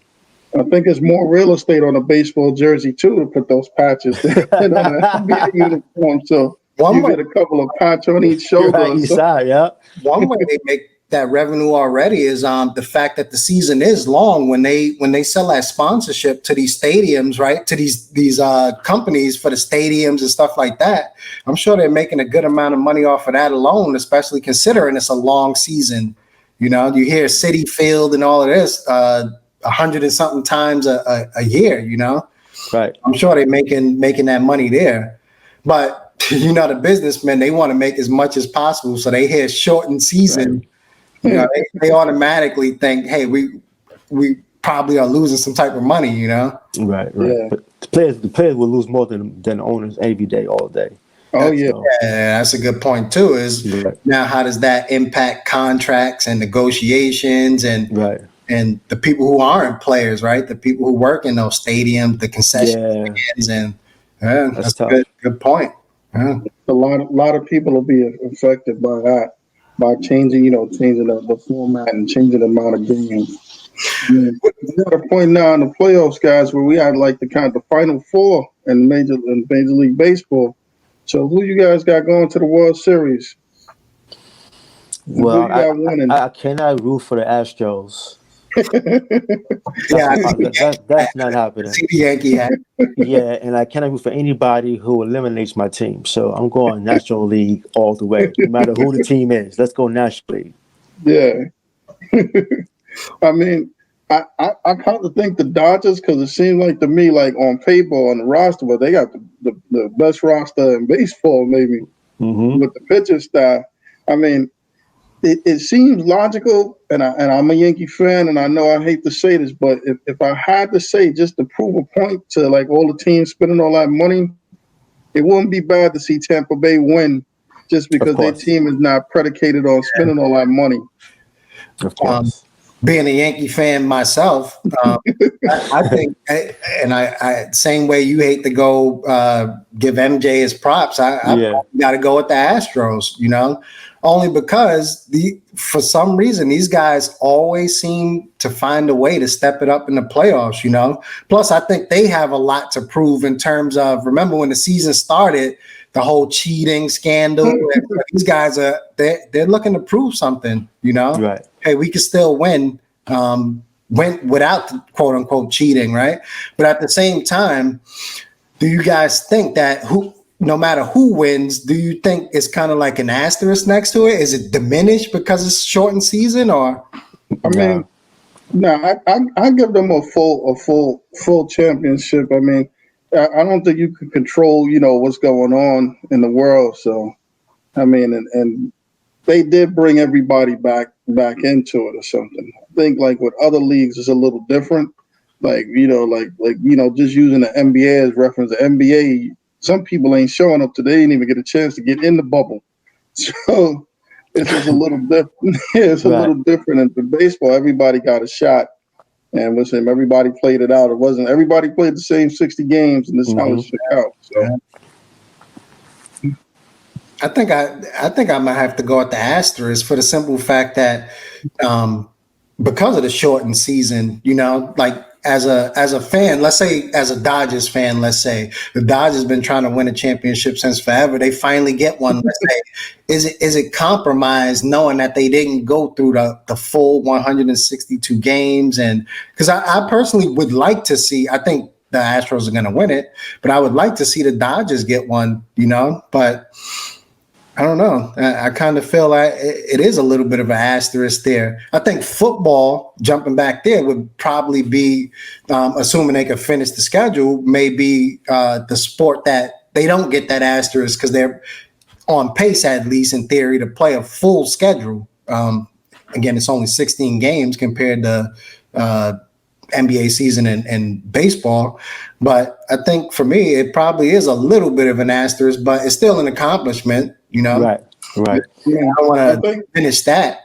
I think it's more real estate on a baseball jersey too to put those patches than on an NBA uniform. So One you way get a couple of patch on each You're shoulder right, or you something. side, yeah. One way they make that revenue already is the fact that the season is long when they sell that sponsorship to these stadiums, right? To these companies for the stadiums and stuff like that. I'm sure they're making a good amount of money off of that alone, especially considering it's a long season. You know, you hear City Field and all of this 100 and something times a year, you know. Right. I'm sure they're making that money there. But you know, the businessmen, they want to make as much as possible. So they hear shortened season. Right. You know, they automatically think, hey, we probably are losing some type of money, you know? Right. Yeah. But the players will lose more than the owners every day, all day. Oh yeah. So, Yeah, that's a good point too, is right. now how does that impact contracts and negotiations and Right. the people who aren't players, right? The people who work in those stadiums, the concession Yeah. stands, and that's a tough. good point. Yeah. A lot of people will be affected by that, by changing the format and changing the amount of games. I mean, we got a point now in the playoffs, guys, where we had like the final four in Major League Baseball. So who you guys got going to the World Series? And who Well, you got winning? I cannot root for the Astros. Yeah, That's not happening. see the Yankee hat. Yeah, and I cannot root for anybody who eliminates my team. So I'm going National League all the way, no matter who the team is. Let's go National League. Yeah. I mean, I kind of think the Dodgers, because it seems like to me, like on paper, on the roster, but they got the best roster in baseball, maybe, with the pitching staff. I mean, it seems logical, and I'm a Yankee fan, and I know I hate to say this, but if I had to say just to prove a point to like all the teams spending all that money, it wouldn't be bad to see Tampa Bay win just because their team is not predicated on spending all that money. Of course. Being a Yankee fan myself, I think, and I same way you hate to go give MJ his props, I got to go with the Astros, you know, only because for some reason these guys always seem to find a way to step it up in the playoffs, you know. Plus, I think they have a lot to prove in terms of, remember when the season started, the whole cheating scandal. These guys they're looking to prove something, you know. Right. Hey, we can still win. went without the quote unquote cheating, right? But at the same time, do you guys think that no matter who wins, do you think it's kind of like an asterisk next to it? Is it diminished because it's shortened season, or? I mean, no, I give them a full championship. I mean, I don't think you can control, what's going on in the world. So, I mean, and they did bring everybody back into it or something. I think like with other leagues, it's a little different. Like just using the NBA as reference. The NBA, some people ain't showing up today, didn't even get a chance to get in the bubble. So it's just a little different. Yeah, it's a little different. And for baseball, everybody got a shot. And listen, everybody played it out. It wasn't everybody played the same 60 games, and this is how it shook out. So I think I might have to go at the asterisk for the simple fact that because of the shortened season, like as a fan, let's say as a Dodgers fan, let's say the Dodgers been trying to win a championship since forever. They finally get one. Let's say, is it compromised knowing that they didn't go through the full 162 games? And because I personally would like to see, I think the Astros are going to win it, but I would like to see the Dodgers get one, but I don't know. I kind of feel like it is a little bit of an asterisk there. I think football, jumping back there, would probably be, assuming they could finish the schedule, maybe the sport that they don't get that asterisk because they're on pace, at least in theory, to play a full schedule. Again, it's only 16 games compared to NBA season and baseball. But I think for me, it probably is a little bit of an asterisk, but it's still an accomplishment. Right. Yeah, I want to finish that.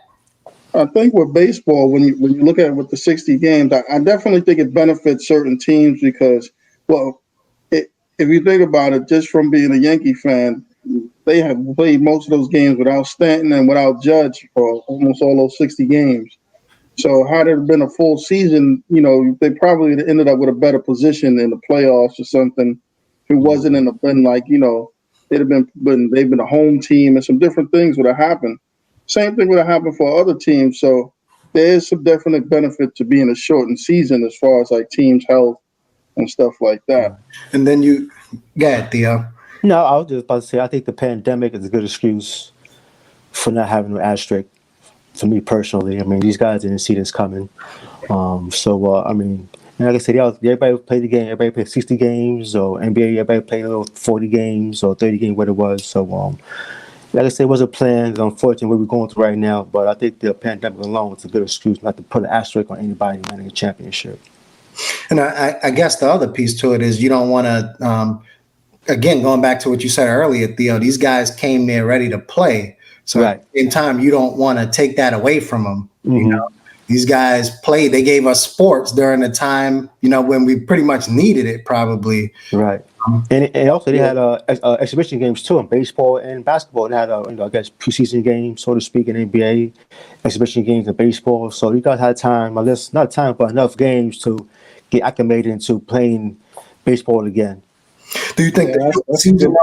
I think with baseball, when you look at it with the 60 games, I definitely think it benefits certain teams because, if you think about it, just from being a Yankee fan, they have played most of those games without Stanton and without Judge for almost all those 60 games. So had it been a full season, they probably ended up with a better position in the playoffs or something. If it wasn't they've been a home team and some different things would have happened. Same thing would have happened for other teams. So there is some definite benefit to being a shortened season as far as like teams' health and stuff like that. And then you, go ahead, Theo. No, I was just about to say, I think the pandemic is a good excuse for not having an asterisk. To me personally, I mean, these guys didn't see this coming. I mean, and like I said, everybody played the game. Everybody played 60 games, or NBA, everybody played 40 games or 30 games, what it was. So, like I said, it was a plan. It's unfortunate what we're going through right now, but I think the pandemic alone is a good excuse not to put an asterisk on anybody winning a championship. And I guess the other piece to it is you don't want to, again, going back to what you said earlier, Theo, these guys came there ready to play. So at the same time, you don't want to take that away from them. Mm-hmm. These guys played. They gave us sports during the time, when we pretty much needed it, probably. Right. And also they had exhibition games too in baseball and basketball. They had I guess preseason games, so to speak, in NBA, exhibition games in baseball. So you guys had time, I guess not time, but enough games to get acclimated into playing baseball again. Do you think the season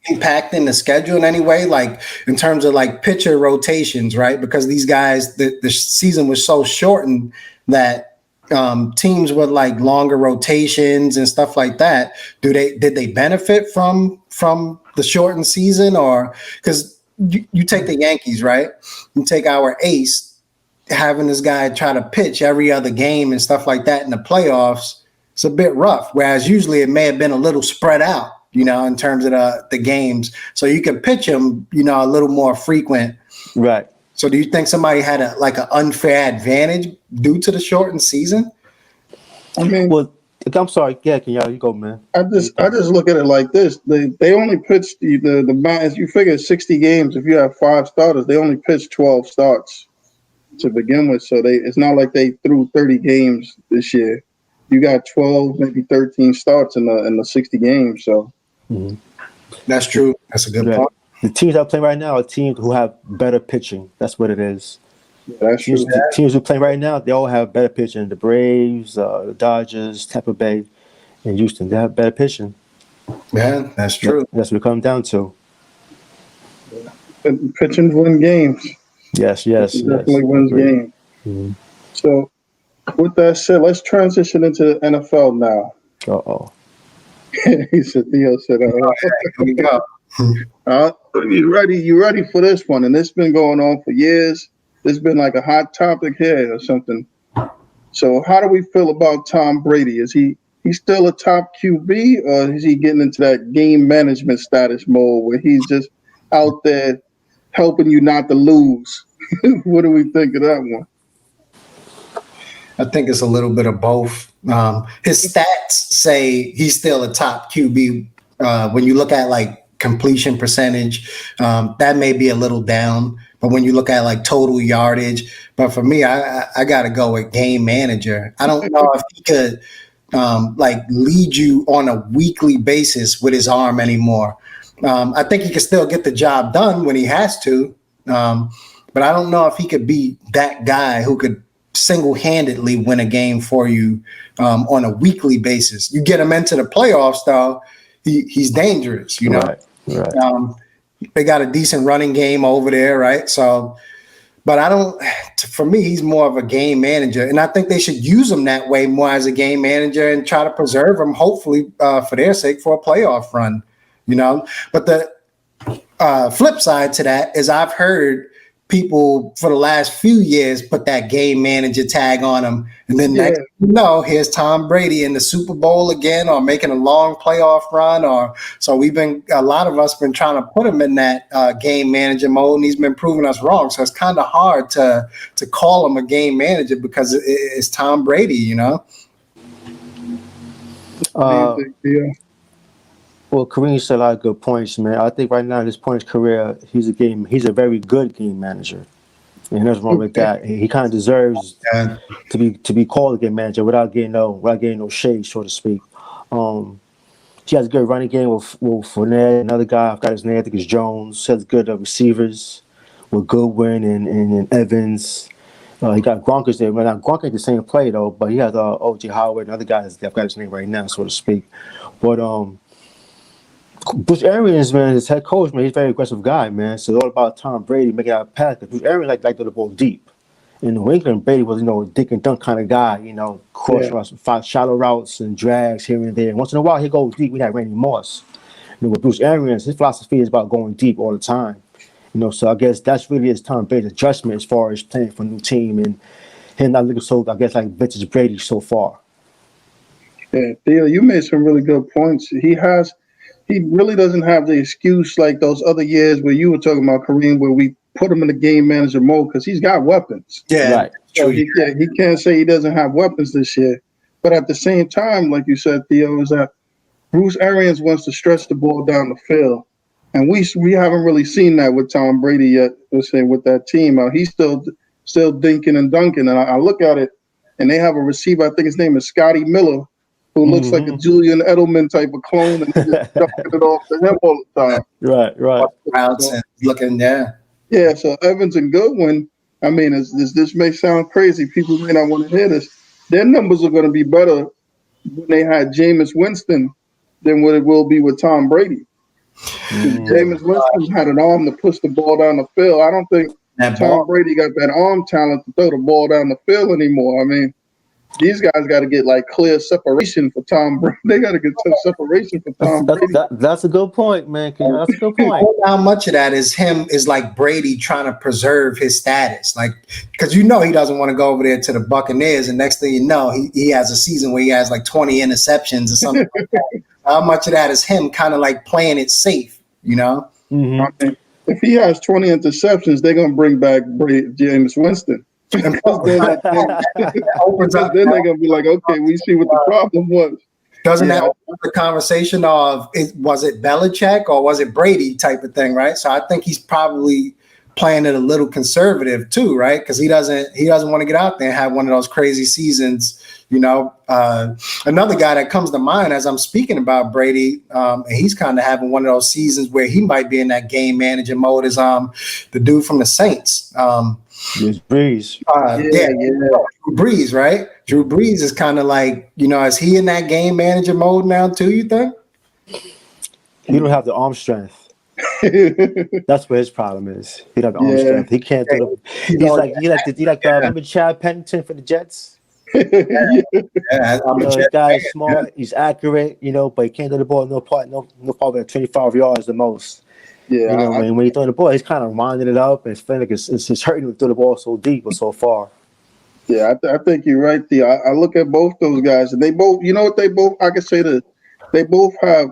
impacting the schedule in any way, like in terms of like pitcher rotations, right? Because these guys, the season was so shortened that teams with like longer rotations and stuff like that, did they benefit from the shortened season? Or because you take the Yankees, right? You take our ace, having this guy try to pitch every other game and stuff like that in the playoffs. It's a bit rough, whereas usually it may have been a little spread out, in terms of the games. So you can pitch them, a little more frequent. Right. So do you think somebody had an unfair advantage due to the shortened season? I mean, well, I'm sorry. Yeah, you go, man. I just look at it like this. They only pitched as you figure 60 games. If you have 5 starters, they only pitched 12 starts to begin with. So it's not like they threw 30 games this year. You got 12, maybe 13 starts in the 60 games. So that's true. That's a good point. The teams that are playing right now are teams who have better pitching. That's what it is. Yeah, that's true. The teams who play right now, they all have better pitching. The Braves, the Dodgers, Tampa Bay, and Houston, they have better pitching. Yeah, that's true. That's what it comes down to. Pitching win games. Yes. Definitely wins games. Mm-hmm. So With that said, let's transition into the NFL now. Uh-oh. He said, Theo said, Okay, here we go. you ready? You ready for this one? And it's been going on for years. It's been like a hot topic here or something. So how do we feel about Tom Brady? Is he still a top QB, or is he getting into that game management status mode where he's just out there helping you not to lose? What do we think of that one? I think it's a little bit of both. His stats say he's still a top QB. When you look at like completion percentage, that may be a little down. But when you look at like total yardage, but for me, I got to go with game manager. I don't know if he could like lead you on a weekly basis with his arm anymore. I think he can still get the job done when he has to. But I don't know if he could be that guy who could single-handedly win a game for you on a weekly basis. You get him into the playoffs, though, he's dangerous, you know. Right. They got a decent running game over there, right? So, but I don't. For me, he's more of a game manager, and I think they should use him that way more as a game manager and try to preserve him, hopefully, for their sake, for a playoff run, you know. But the flip side to that is I've heard people for the last few years put that game manager tag on him. And then next you know, here's Tom Brady in the Super Bowl again, or making a long playoff run. So a lot of us been trying to put him in that game manager mode, and he's been proving us wrong. So it's kind of hard to call him a game manager because it's Tom Brady, you know? Well, Kareem said a lot of good points, man. I think right now in this point in his career, he's a very good game manager. And there's wrong with that. He kind of deserves to be called a game manager without getting no shade, so to speak. He has a good running game with Fournette, another guy, I've got his name, I think it's Jones. He has good receivers with Goodwin and Evans. He got Gronkers there. Well, now Gronk ain't the same play though, but he has O.J. Howard, another guy. I've got his name right now, so to speak. But Bruce Arians, man, his head coach, man, he's a very aggressive guy, man. So it's all about Tom Brady making out a pass. Bruce Arians liked the ball deep. In New England, Brady was, a dink and dunk kind of guy, cross routes, shallow routes and drags here and there. Once in a while, he goes deep. We had Randy Moss. With Bruce Arians, his philosophy is about going deep all the time. So I guess that's really his Tom Brady's adjustment as far as playing for a new team and him not looking so, I guess, like vintage Brady so far. Yeah, Theo, you made some really good points. He really doesn't have the excuse like those other years where you were talking about, Kareem, where we put him in the game manager mode because he's got weapons. Yeah, right. So he can't say he doesn't have weapons this year. But at the same time, like you said, Theo, is that Bruce Arians wants to stretch the ball down the field. And we haven't really seen that with Tom Brady yet, let's say, with that team. He's still dinking and dunking. And I look at it, and they have a receiver, I think his name is Scotty Miller, who looks like a Julian Edelman type of clone, and he's just dumping it off to him all the time. Right. Routes and looking there. Yeah, so Evans and Goodwin, I mean, this may sound crazy. People may not want to hear this. Their numbers are going to be better when they had Jameis Winston than what it will be with Tom Brady. Jameis Winston had an arm to push the ball down the field. I don't think Tom Brady got that arm talent to throw the ball down the field anymore. I mean, these guys got to get like clear separation for Tom Brady. They got to get some separation for Tom Brady. That's a good point, man. That's a good point. How much of that is like Brady trying to preserve his status? Like, because he doesn't want to go over there to the Buccaneers, and next thing you know, he has a season where he has like 20 interceptions or something like that. How much of that is him kind of like playing it safe, Mm-hmm. I mean, if he has 20 interceptions, they're going to bring back Jameis Winston. then they're going to be like, okay, we see what the problem was. Doesn't that open the conversation of was it Belichick or was it Brady type of thing, right? So I think he's probably playing it a little conservative too, right? Because he doesn't want to get out there and have one of those crazy seasons. Another guy that comes to mind as I'm speaking about Brady, and he's kind of having one of those seasons where he might be in that game manager mode is the dude from the Saints. It's Breeze. Drew Brees, right? Drew Brees is kind of like, is he in that game manager mode now too, you think? He don't have the arm strength. That's what his problem is. He don't have the arm strength. He can't do it. He's like remember Chad Pennington for the Jets? Yeah, Yeah, I'm You a know, the Jet guy's fan. Yeah. smart, he's accurate, but he can't throw the ball no farther than 25 yards the most. yeah. When he throw the ball, he's kind of winding it up, and it's feeling like it's hurting him to throw the ball so deep or so far. Yeah, I think you're right, Theo. I look at both those guys, and they both, you know what they both, I can say that they both have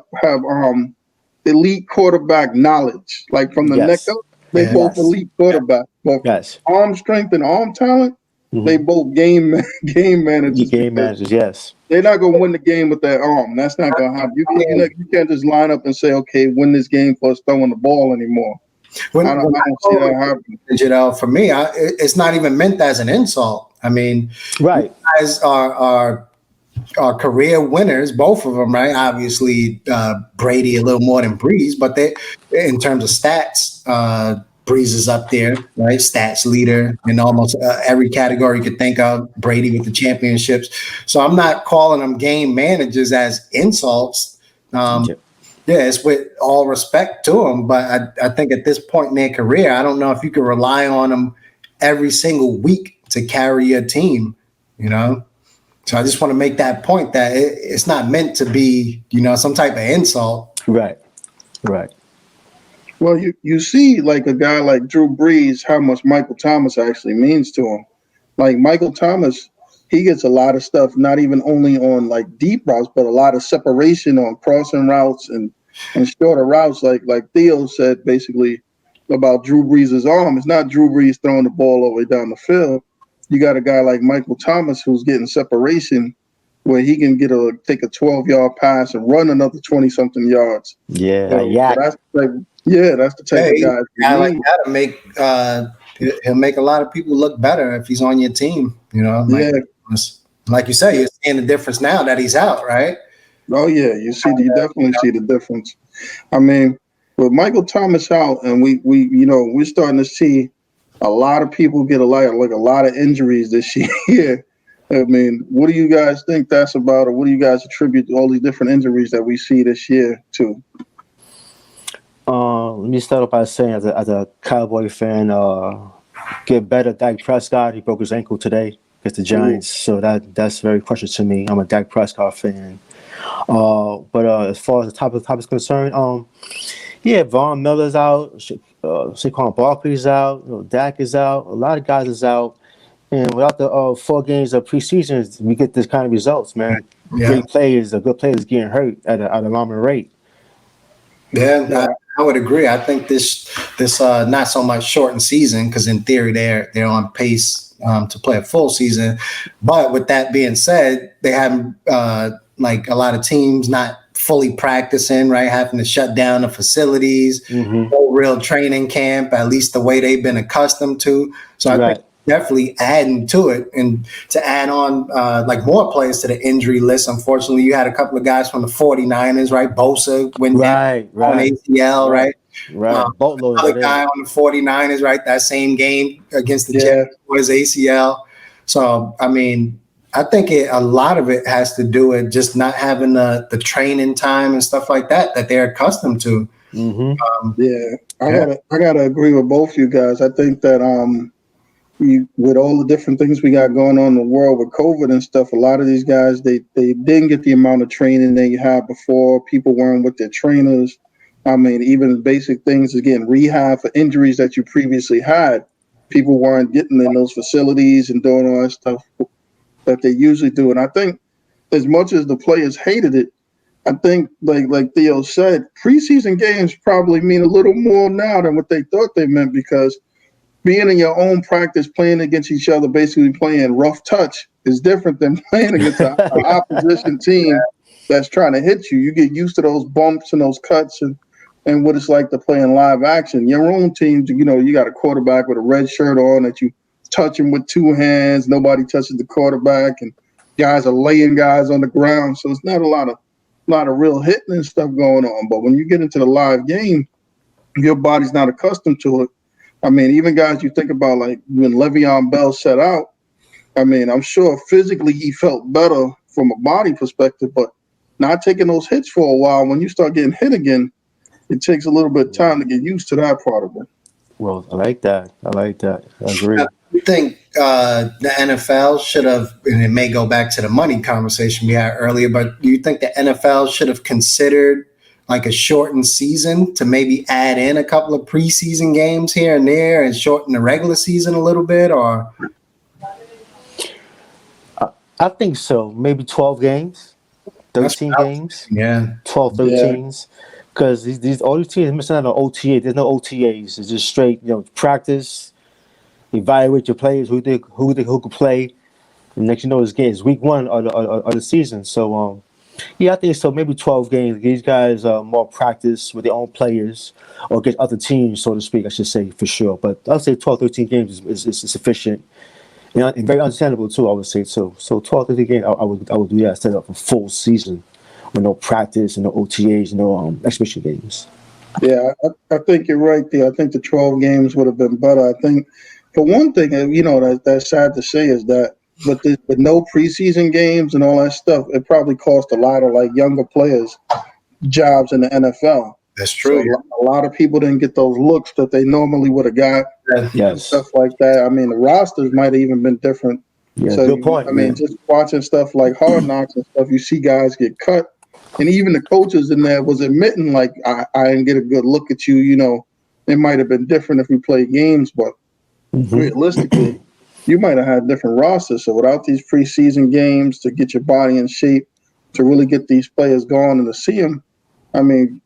elite quarterback knowledge. Like from the neck Yes, up, they Yeah. both yes, elite quarterbacks. But yes. arm strength and arm talent, they Mm-hmm. both game You managers game because managers, yes. they're not gonna win the game with their arm. That's not gonna happen. I mean, You can't just line up and say, okay, win this game for us throwing the ball anymore. when I I don't see go that with happening. for me, it's not even meant as an insult. I mean, you Right. guys are career winners, both of them, right? Obviously, Brady a little more than Breeze, but they, in terms of stats, Breeze is up there, right? Stats leader in almost every category you could think of. Brady with the championships. So I'm not calling them game managers as insults. Yeah. Yeah, it's with all respect to them, but I think at this point in their career, I don't know if you can rely on them every single week to carry your team, you know? So I just want to make that point that it's not meant to be, some type of insult. Right. Right. Well, you see, like a guy like Drew Brees, how much Michael Thomas actually means to him. Like Michael Thomas, he gets a lot of stuff, not even only on like deep routes, but a lot of separation on crossing routes and shorter routes. Like Theo said, basically about Drew Brees' arm. It's not Drew Brees throwing the ball all the way down the field. You got a guy like Michael Thomas who's getting separation where he can take a 12-yard pass and run another 20 something yards. Yeah. Like So yak. that's the type of Hey, guy a you guy like need. that he'll make a lot of people look better if he's on your team. Yeah. Like you say, you're seeing the difference now that he's out, right? Oh yeah. You definitely see the difference. I mean, with Michael Thomas out, and we're starting to see a lot of people get a lot of injuries this year. I mean, what do you guys think that's about, or what do you guys attribute all these different injuries that we see this year to? Let me start off by saying, as a Cowboy fan, get better. Dak Prescott, he broke his ankle today against the Ooh. Giants, so that's very precious to me. I'm a Dak Prescott fan. But as far as the topic is concerned, yeah, Von Miller's out, Saquon Barkley's out, Dak is out, a lot of guys is out, and without the 4 games of preseason, we get this kind of results, man. Yeah. Good players getting hurt at an alarming rate. Yeah, Yeah. I would agree. I think this not so much shortened season, because in theory they're on pace to play a full season. But with that being said, they have like a lot of teams not fully practicing, right? Having to shut down the facilities, Mm-hmm. no real training camp, at least the way they've been accustomed to. So I Right. think definitely adding to it, and to add on like more players to the injury list. Unfortunately, you had a couple of guys from the 49ers, right? Bosa went down Right. on Right. ACL, Right. right? Right. Boatload Another of guy them. on the 49ers, right? That same game against the Jets Yeah. was ACL. So, I mean, I think a lot of it has to do with just not having the training time and stuff like that they're accustomed to. Mm-hmm. Yeah. Yeah. I gotta agree with both you guys. I think that with all the different things we got going on in the world with COVID and stuff, a lot of these guys they didn't get the amount of training they had before. People weren't with their trainers. I mean, even basic things again, rehab for injuries that you previously had. People weren't getting in those facilities and doing all that stuff that they usually do. And I think as much as the players hated it, I think like Theo said, preseason games probably mean a little more now than what they thought they meant, because being in your own practice, playing against each other, basically playing rough touch, is different than playing against an opposition team that's trying to hit you. You get used to those bumps and those cuts and what it's like to play in live action. Your own team, you got a quarterback with a red shirt on that you touch him with two hands. Nobody touches the quarterback, and guys are laying guys on the ground. So it's not a lot of real hitting and stuff going on. But when you get into the live game, your body's not accustomed to it. I mean, even guys you think about, like when Le'Veon Bell set out, I mean, I'm sure physically he felt better from a body perspective, but not taking those hits for a while, when you start getting hit again, it takes a little bit of time to get used to that part of it. Well, I like that. I like that. I agree. You think the NFL should have, and it may go back to the money conversation we had earlier, but do you think the NFL should have considered like a shortened season to maybe add in a couple of preseason games here and there and shorten the regular season a little bit? Or I think so. Maybe 12 games, that's 13 what I was games, thinking, yeah. 12, Yeah, 13s. Because these all these teams missing out on OTA. There's no OTAs. It's just straight, practice, evaluate your players, who could play. And next you know, it's week one of the season. So yeah, I think so. Maybe 12 games. These guys more practice with their own players or against other teams, so to speak. I should say for sure. But I'll say 12, 13 games is sufficient. And very understandable too. I would say too. So 12, 13 games. I would do that. Set up a full season with no practice and no OTAs, no exhibition games. yeah, I think you're right there. I think the 12 games would have been better. I think, for one thing, that's sad to say is that with no preseason games and all that stuff, it probably cost a lot of like younger players jobs in the NFL. That's So true. a lot of people didn't get those looks that they normally would have got Yeah. and Yes. stuff like that. I mean, the rosters might have even been different. Yeah. So Good point, I mean, man. just watching stuff like Hard Knocks and stuff, you see guys get cut, and even the coaches in there was admitting like, I didn't get a good look at you. It might have been different if we played games, but Hmm. realistically, you might have had different rosters. So without these preseason games to get your body in shape, to really get these players going and to see them, I mean,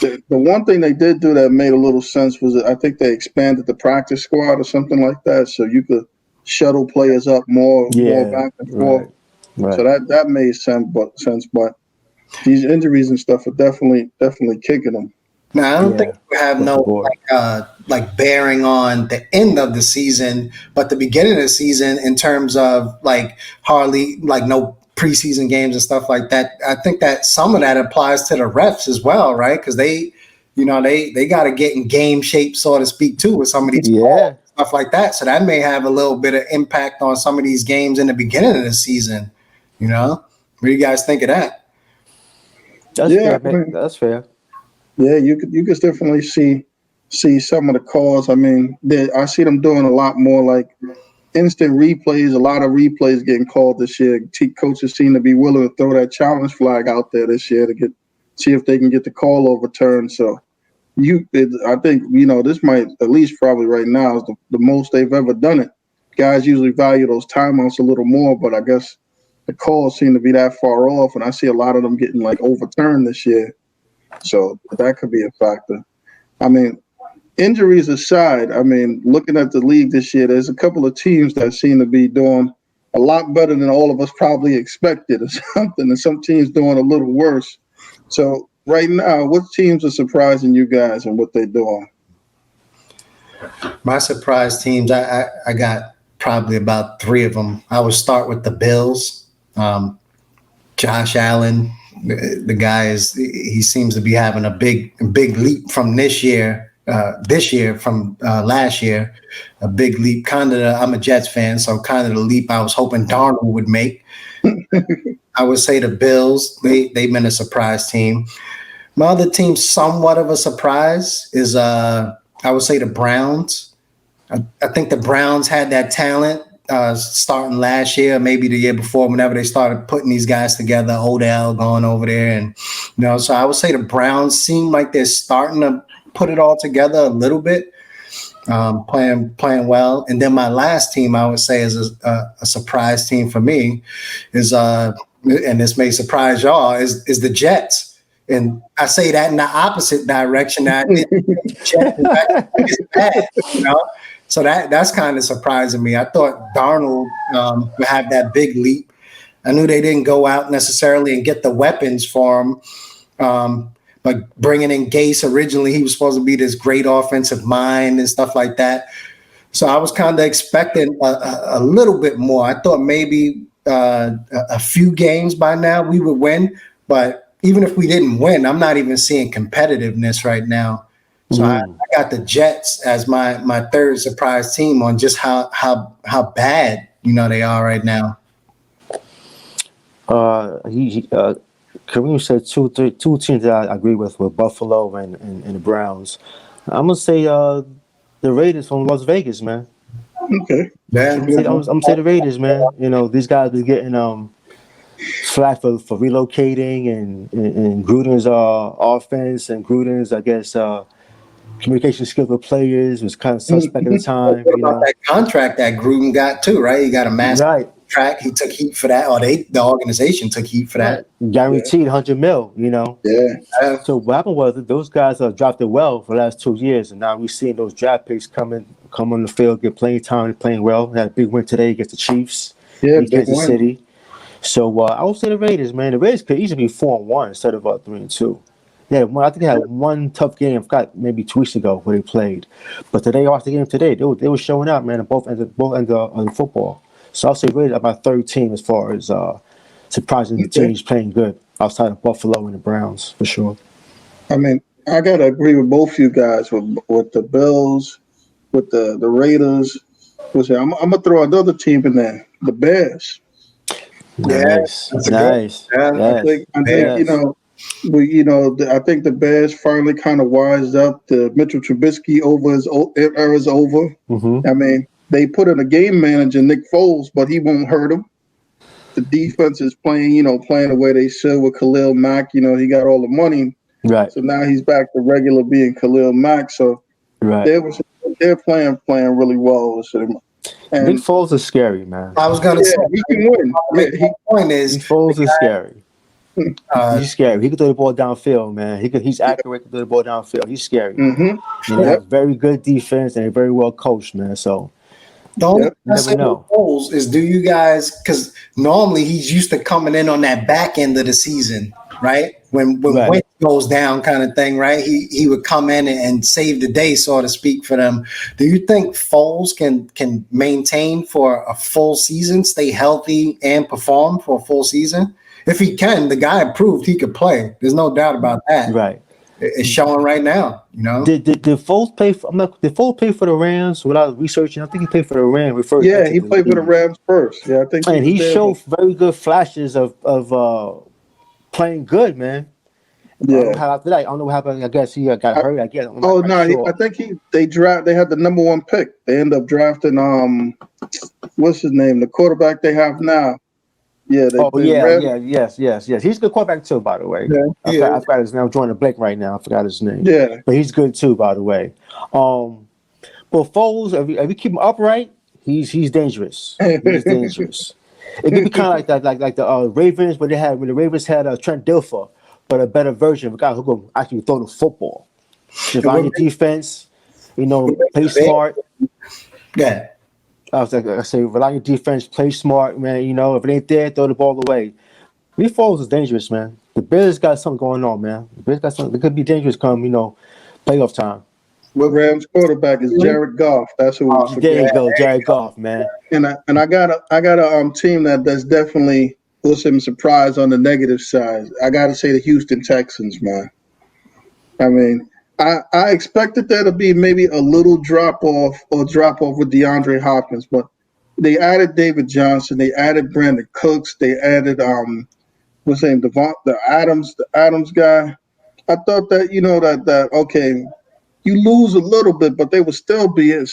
the one thing they did do that made a little sense was that I think they expanded the practice squad or something like that, so you could shuttle players up more Yeah. back and forth. Right. So Right. that made sense. But these injuries and stuff are definitely kicking them. Now, I don't think Yeah. we have Across the no board. like bearing on the end of the season, but the beginning of the season in terms of like hardly like no preseason games and stuff like that. I think that some of that applies to the refs as well, right? Because they got to get in game shape, so to speak, too, with some of these calls, Yeah. stuff like that. So that may have a little bit of impact on some of these games in the beginning of the season. What do you guys think of that? That's Yeah, fair, I man. mean, That's fair. yeah, you could definitely see some of the calls. I mean, I see them doing a lot more like instant replays. A lot of replays getting called this year. Coaches seem to be willing to throw that challenge flag out there this year to see if they can get the call overturned. So I think this might at least probably right now is the most they've ever done it. Guys usually value those timeouts a little more, but I guess the calls seem to be that far off, and I see a lot of them getting like overturned this year. So that could be a factor. I mean, injuries aside, I mean, looking at the league this year, there's a couple of teams that seem to be doing a lot better than all of us probably expected or something, and some teams doing a little worse. So right now, what teams are surprising you guys and what they're doing? My surprise teams, I got probably about three of them. I would start with the Bills. Josh Allen, the guy he seems to be having a big leap from this year from last year, a big leap. I'm a Jets fan, so kind of the leap I was hoping Darnold would make. I would say the Bills, they've been a surprise team. My other team, somewhat of a surprise, is I would say the Browns. I think the Browns had that talent starting last year, maybe the year before, whenever they started putting these guys together, Odell going over there. And, so I would say the Browns seem like they're starting to put it all together a little bit, playing well. And then my last team, I would say, is a surprise team for me is, and this may surprise y'all, is the Jets. And I say that in the opposite direction. That the Jets is bad. So that's kind of surprising me. I thought Darnold would have that big leap. I knew they didn't go out necessarily and get the weapons for him. But bringing in Gase originally, he was supposed to be this great offensive mind and stuff like that. So I was kind of expecting a little bit more. I thought maybe a few games by now we would win. But even if we didn't win, I'm not even seeing competitiveness right now. So I got the Jets as my third surprise team on just how bad they are right now. Kareem said two teams that I agree with Buffalo and the Browns. I'm gonna say The Raiders from Las Vegas, man. Okay. Yeah, I'm gonna say the Raiders, man. You know, these guys be getting flack for relocating and Gruden's offense and Gruden's, I guess, communication skills with players was kind of suspect at the time. what You about know, that contract that Gruden got too, right? He got a massive right, contract. He took heat for that, or the organization took heat for that. right, guaranteed 100 mil. You know, Yeah. so what happened was that those guys dropped it well for the last 2 years, and now we're seeing those draft picks come on the field, get playing time, playing well. Had a big win today against the Chiefs Yeah. in Big Kansas win. City. So I would say the Raiders, man. The Raiders could easily be 4-1 instead of 3-2. Yeah, I think they had one tough game. I forgot maybe 2 weeks ago where they played, but today I watched the game today. They were showing out, man. At both ends of the football. So I'll say Raiders are my third team as far as surprising the Okay. teams playing good outside of Buffalo and the Browns for sure. I mean, I gotta agree with both you guys with the Bills, with the Raiders. I'm gonna throw another team in there, the Bears. Yeah, Nice, that's a good. nice, Yeah, yes, I think yes. I think the Bears finally kind of wised up. The Mitchell Trubisky era is over. Mm-hmm. I mean, they put in a game manager, Nick Foles, but he won't hurt him. The defense is playing, playing the way they should with Khalil Mack. He got all the money, Right, so now he's back to regular being Khalil Mack. So right. they was they're playing really well. Nick And Foles is scary, man. I was gonna yeah, say. he can win. My Yeah, point Nick is, Foles is scary. uh, He's scary. He can throw the ball downfield, man. He's accurate. Can throw the ball downfield. He's scary, man. mm-hmm. And they Yep, have very good defense and they're very well coached, man. So the only yep. thing I never say with know. Foles is, do you guys? Because normally he's used to coming in on that back end of the season, right? When Right. Wentz goes down, kind of thing, right? He would come in and save the day, so to speak, for them. Do you think Foles can maintain for a full season, stay healthy, and perform for a full season? If he can, the guy proved he could play. There's no doubt about that. Right. It's showing right now, you know. Did Foles play for? Did Foles play for the Rams? Without researching, I think he played for the Rams before he Yeah, entered he the played for the league. Rams first. Yeah, I think he And was he there. showed very good flashes of playing good, man. I don't know Yeah. how after that. I don't know what happened. I guess he got I, hurt. I guess I'm not oh quite no, sure. I think they had the number one pick. They end up drafting what's his name? The quarterback they have now. Yeah, Oh they yeah, ran. yeah, yes. He's a good quarterback too, by the way. Yeah, I forgot his name. I'm drawing a blank right now. I forgot his name. yeah. But he's good too, by the way. But Foles, if you keep him upright, he's dangerous. He's dangerous. It could be kind of like that, like the Ravens, when the Ravens had Trent Dilfer, but a better version of a guy who could actually throw the football. Define your defense, play smart. Yeah. I say, rely on your defense, play smart, man. If it ain't there, throw the ball away. Lee Foles is dangerous, man. The Bears got something going on, man. The Bears got something. It could be dangerous come, playoff time. Rams quarterback is Jared Goff. That's who it was for. There you go, Jared Goff, man. And I got a team that's definitely was some surprise on the negative side. I got to say the Houston Texans, man. I mean, I expected there to be maybe a little drop off with DeAndre Hopkins, but they added David Johnson, they added Brandon Cooks, they added what's his name, the Adams guy. I thought that that okay, you lose a little bit, but they would still be in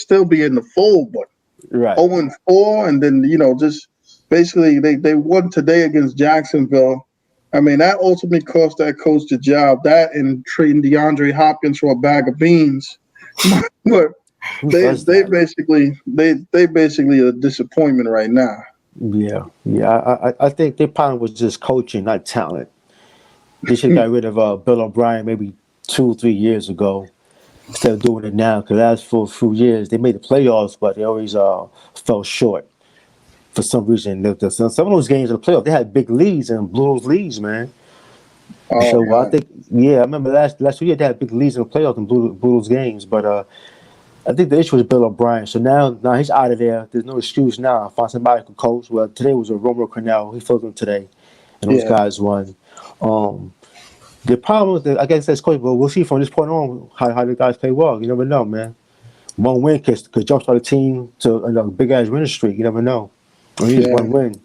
the fold. But Right. 0-4, and then just basically they won today against Jacksonville. I mean, that ultimately cost that coach the job. That and trading DeAndre Hopkins for a bag of beans. But Who they does they that? basically a disappointment right now. Yeah. I think their problem was just coaching, not talent. They should have got rid of Bill O'Brien maybe 2 or 3 years ago instead of doing it now. Because last for a few years they made the playoffs, but they always fell short for some reason. Some of those games in the playoffs, they had big leads and blew those leads, man. Oh So I man, think, I remember last year they had big leads in the playoffs and blew those games. But I think the issue was Bill O'Brien. So now he's out of there. There's no excuse now. Find somebody who can coach. Well, today was a Romero Cornell. He filled in today, and those yeah. guys won. The problem is that I guess that's coach, but we'll see from this point on how the guys play well. You never know, man. One win could jumpstart a team to a big ass winning streak. You never know. Only just Yeah. one win.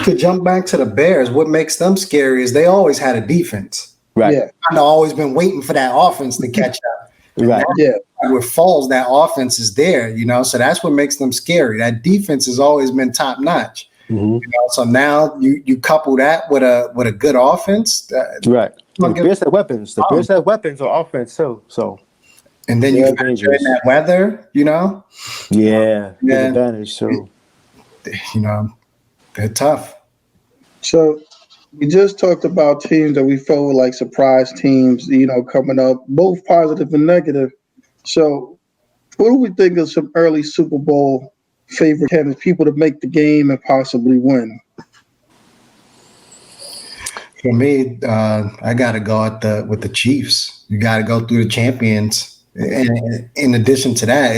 To jump back to the Bears, what makes them scary is they always had a defense. Right. Yeah, I've always been waiting for that offense to catch up. And Right. now yeah. with Foles, that offense is there, so that's what makes them scary. That defense has always been top notch. So now you couple that with a good offense, right? The Bears have weapons. The Bears have weapons on offense too. So, and then you factor in that weather, Yeah, big advantage. So, they're tough. So we just talked about teams that we felt were like surprise teams, coming up, both positive and negative. So what do we think of some early Super Bowl favorite candidates, people to make the game and possibly win? For me, I got to go with the Chiefs. You got to go through the champions. And in addition to that,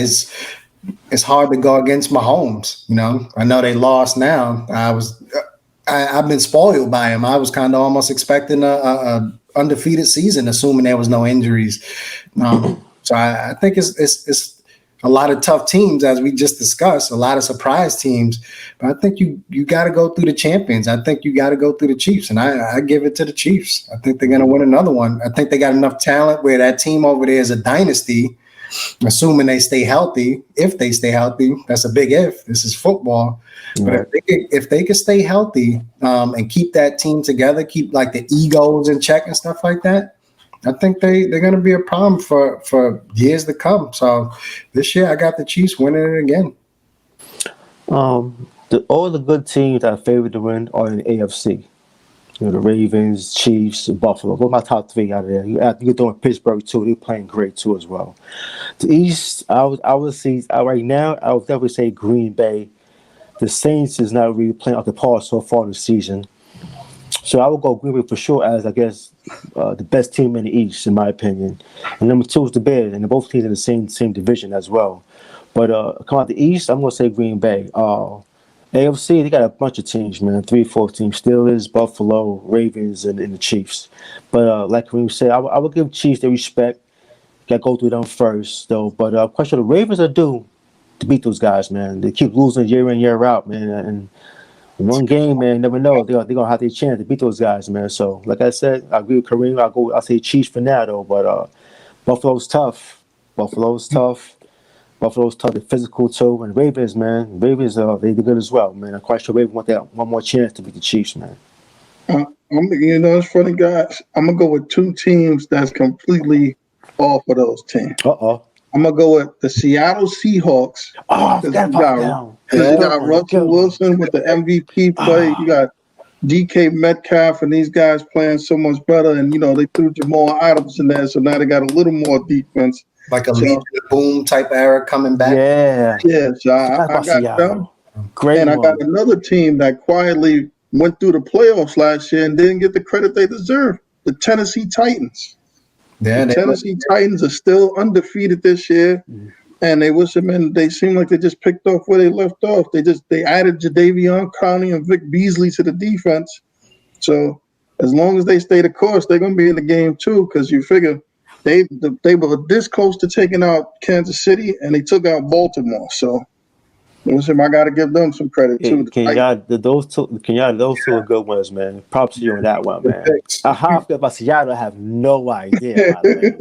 it's hard to go against Mahomes. I know they lost now. I've been spoiled by him. I was kind of almost expecting a undefeated season, assuming there was no injuries. So I think it's a lot of tough teams, as we just discussed, a lot of surprise teams. But I think you got to go through the champions. I think you got to go through the Chiefs, and I give it to the Chiefs. I think they're going to win another one. I think they got enough talent where that team over there is a dynasty, assuming they stay healthy. If they stay healthy, that's a big if. This is football. right. But if they can stay healthy and keep that team together, keep like the egos in check and stuff like that, I think they're going to be a problem for years to come. So this year, I got the Chiefs winning it again. All the good teams that I favored to win are in the AFC. The Ravens, Chiefs, Buffalo. Those are my top three out of there. You're doing Pittsburgh too. They're playing great too as well. The East, I would see right now. I would definitely say Green Bay. The Saints is not really playing up the par so far this season. So I would go Green Bay for sure as, I guess, the best team in the East, in my opinion. And number two is the Bears, and they're both teams in the same division as well. But come out the East, I'm going to say Green Bay. AFC, they got a bunch of teams, man. 3-4 teams. Steelers, Buffalo, Ravens, and the Chiefs. But like Kareem said, I would give Chiefs their respect. Got to go through them first, though. But question, the Ravens are due to beat those guys, man. They keep losing year in, year out, man. And one game, man, you never know. They're gonna have their chance to beat those guys, man. So, like I said, I agree with Kareem. I'll say Chiefs for now, though. But Buffalo's tough. Buffalo's tough. They're physical too. And Ravens, man, they're good as well, man. I'm quite sure Ravens want that one more chance to beat the Chiefs, man. It's funny, guys. I'm gonna go with two teams that's completely off of those teams. I'm gonna go with the Seattle Seahawks. Oh, I forgot about them. Because you got Russell Wilson with the MVP play. You got DK Metcalf and these guys playing so much better. And, they threw Jamal Adams in there. So now they got a little more defense. Like a Legion of Boom type era coming back. Yeah. So I got them. Great. And I got another team that quietly went through the playoffs last year and didn't get the credit they deserve. The Tennessee Titans. Yeah, the Tennessee Titans are still undefeated this year, and they seem like they just picked off where they left off. They added Jadeveon Clowney and Vic Beasley to the defense. So as long as they stay the course, they're going to be in the game too. Because you figure they were this close to taking out Kansas City, and they took out Baltimore. So I got to give them some credit too. Those two are good ones, man. Props to you on that one, man. How I feel about Seattle, I have no idea.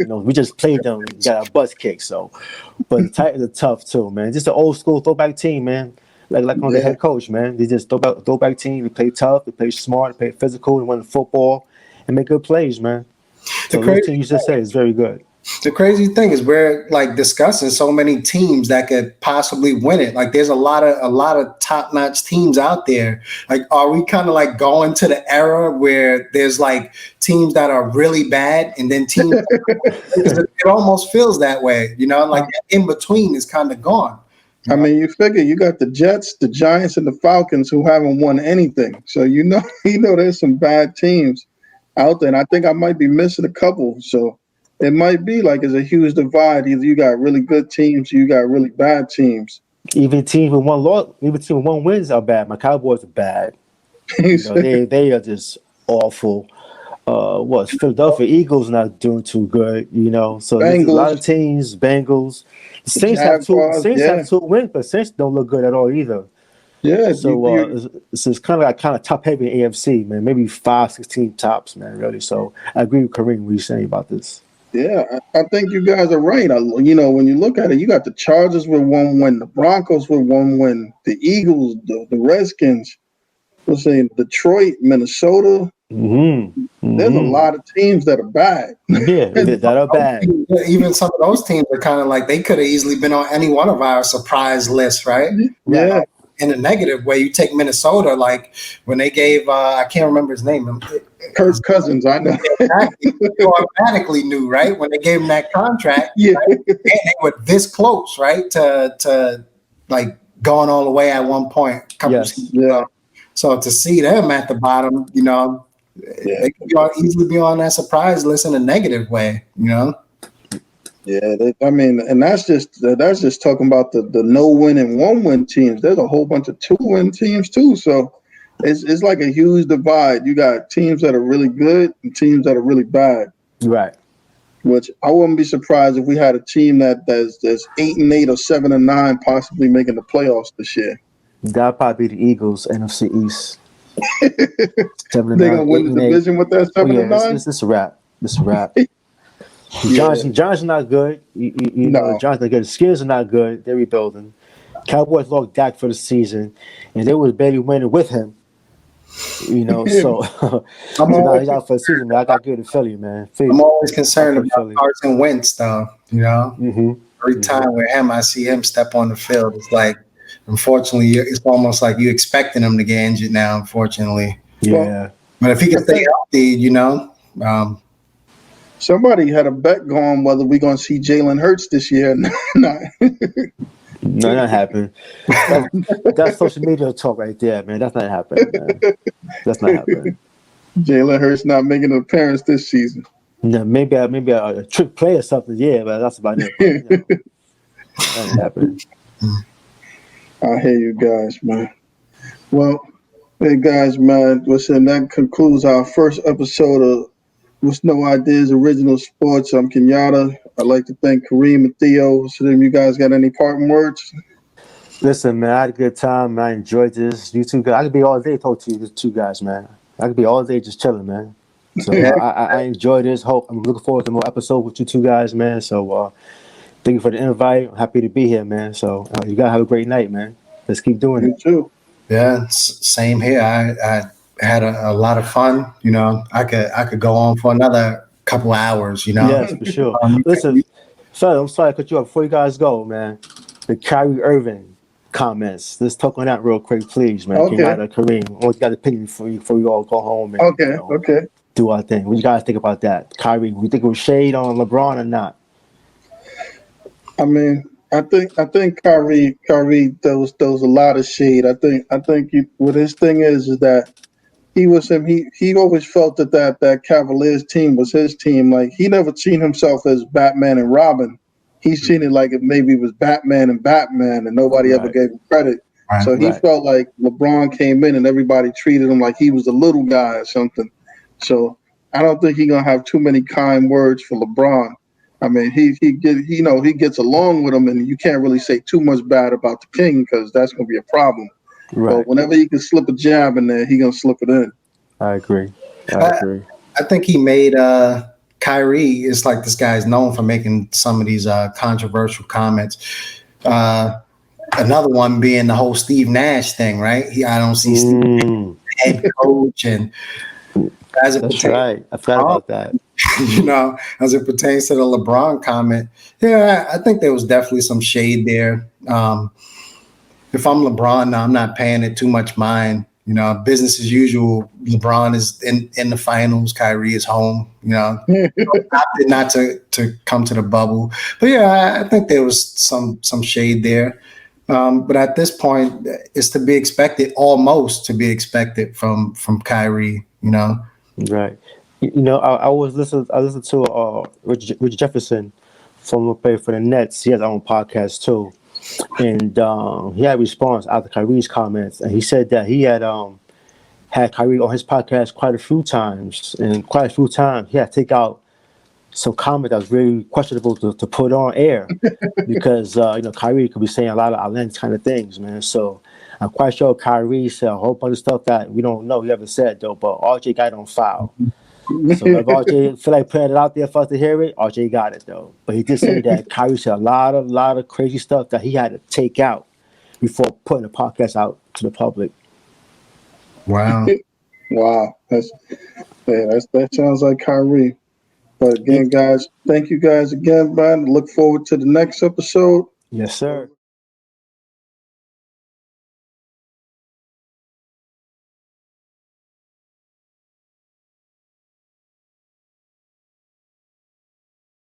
We just played them, got our butts kicked. So, but the Titans are tough too, man. Just an old school throwback team, man. Like on the head coach, man. They just throwback team. They play tough, they play smart, they play physical, they win football, and make good plays, man. So the team you just said is very good. The crazy thing is we're like discussing so many teams that could possibly win it. Like there's a lot of top-notch teams out there. Like, are we kind of like going to the era where there's like teams that are really bad and then teams it almost feels that way, like in between is kind of gone. I mean, you figure you got the Jets, the Giants, and the Falcons who haven't won anything. So there's some bad teams out there, and I think I might be missing a couple. So it might be like it's a huge divide. Either you got really good teams, or you got really bad teams. Even teams with one wins are bad. My Cowboys are bad. They are just awful. Philadelphia Eagles not doing too good, So there's a lot of teams, Bengals. The Saints have two wins, but Saints don't look good at all either. Yeah. So it's kind of top heavy in AFC, man. Maybe 5-6 team tops, man. Really. So I agree with Kareem what he's saying about this. Yeah, I think you guys are right. When you look at it, you got the Chargers with 1 win, the Broncos with 1 win, the Eagles, the Redskins, let's say Detroit, Minnesota. There's a Mm-hmm. lot of teams that are bad. Yeah, that are bad. Even some of those teams are kind of like they could have easily been on any one of our surprise lists, right? Right. Yeah, In a negative way, you take Minnesota, like when they gave I can't remember his name. Kirk Cousins, I know. Exactly, you automatically knew, right? When they gave him that contract, Yeah, and they were this close, right? To like going all the way at one point, a couple Yes. seasons yeah, ago. So to see them at the bottom, yeah, they could easily be on that surprise list in a negative way, yeah. I mean, and that's just talking about the no win and 1 win teams. There's a whole bunch of 2 win teams too. So it's like a huge divide. You got teams that are really good and teams that are really bad. Right. Which I wouldn't be surprised if we had a team that's 8-8 or 7-9, possibly making the playoffs this year. That'll probably be the Eagles, NFC East. Seven and They're gonna nine, win eight the and eight. division with that Oh seven and yeah, nine. it's a wrap. It's a wrap. Yeah, Giants are not good. The no, Giants are good. The Skins are not good. They're rebuilding. Cowboys lost Dak for the season, and they was barely winning with him. So I'm so now always he's out for the season. Man, I got good to Philly, man. I'm Philly always out concerned for about Philly. Carson Wentz, though. Mm-hmm. Every time with him, I see him step on the field. It's like, unfortunately, it's almost like you expecting him to get injured now. Unfortunately, well, Yeah. but if he I can stay think healthy, um, somebody had a bet going whether we're gonna see Jalen Hurts this year. Not. No, that happened. That's social media talk right there, man. That's not happening, man. That's not happening. Jalen Hurts not making an appearance this season. No, maybe a trick play or something. Yeah, but that's about it. But that ain't happening. I hear you guys, man. Well, hey guys, man. Listen, that concludes our first episode of What's No Ideas Original Sports. I'm Kenyatta. I'd like to thank Kareem and Theo. So, then you guys got any parting words? Listen, man, I had a good time. Man. I enjoyed this. You two guys, I could be all day talking to you two guys, man. I could be all day just chilling, man. So yeah, I enjoy this. Hope I'm looking forward to more episodes with you two guys, man. So thank you for the invite. I'm happy to be here, man. So you gotta have a great night, man. Let's keep doing You it. too. yeah, same here. I had a lot of fun. I could go on for another couple hours. Yes, for sure. Um, Listen, sorry, I'm sorry to cut you off. Before you guys go, man, the Kyrie Irving comments. Let's talk on that real quick, please, man. Okay. Kenyatta, Kareem. I want you guys' opinion before you all go home and Okay. Okay. do our thing. What you guys think about that? Kyrie, you think it was shade on LeBron or not? I mean, I think Kyrie throws a lot of shade. I think what his thing is that he was him. He always felt that Cavaliers team was his team. Like he never seen himself as Batman and Robin. He's seen it like if maybe it was Batman and Batman, and nobody ever Right, gave him credit. right. So he right, felt like LeBron came in and everybody treated him like he was a little guy or something. So I don't think he's gonna have too many kind words for LeBron. I mean, he gets along with him, and you can't really say too much bad about the king because that's gonna be a problem. But right. whenever he can slip a jab in there, he gonna slip it in. I agree. I I, agree. I think he made Kyrie. It's like this guy's known for making some of these controversial comments. Uh, Another one being the whole Steve Nash thing, right? I don't see Steve Mm, head coach, and as it that's pertains, right. I forgot about that. as it pertains to the LeBron comment, yeah, I think there was definitely some shade there. If I'm LeBron, now I'm not paying it too much mind. Business as usual. LeBron is in the finals. Kyrie is home. Opted not to come to the bubble. But yeah, I think there was some shade there. But at this point, it's to be expected, almost to be expected from Kyrie. Right. I was listening. I listened to Rich Jefferson from play for the Nets. He has his own podcast too, and he had a response after Kyrie's comments, and he said that he had Kyrie on his podcast quite a few times, and quite a few times he had to take out some comment that was really questionable to put on air because Kyrie could be saying a lot of outlandish kind of things, man. So I'm quite sure Kyrie said a whole bunch of stuff that we don't know he ever said though. But RJ got on file. So if RJ feel like putting it out there for us to hear it, RJ got it though. But he did say that Kyrie said a lot of crazy stuff that he had to take out before putting the podcast out to the public. Wow. Wow, that sounds like Kyrie. But again, guys, thank you guys again, man. Look forward to the next episode. Yes, sir.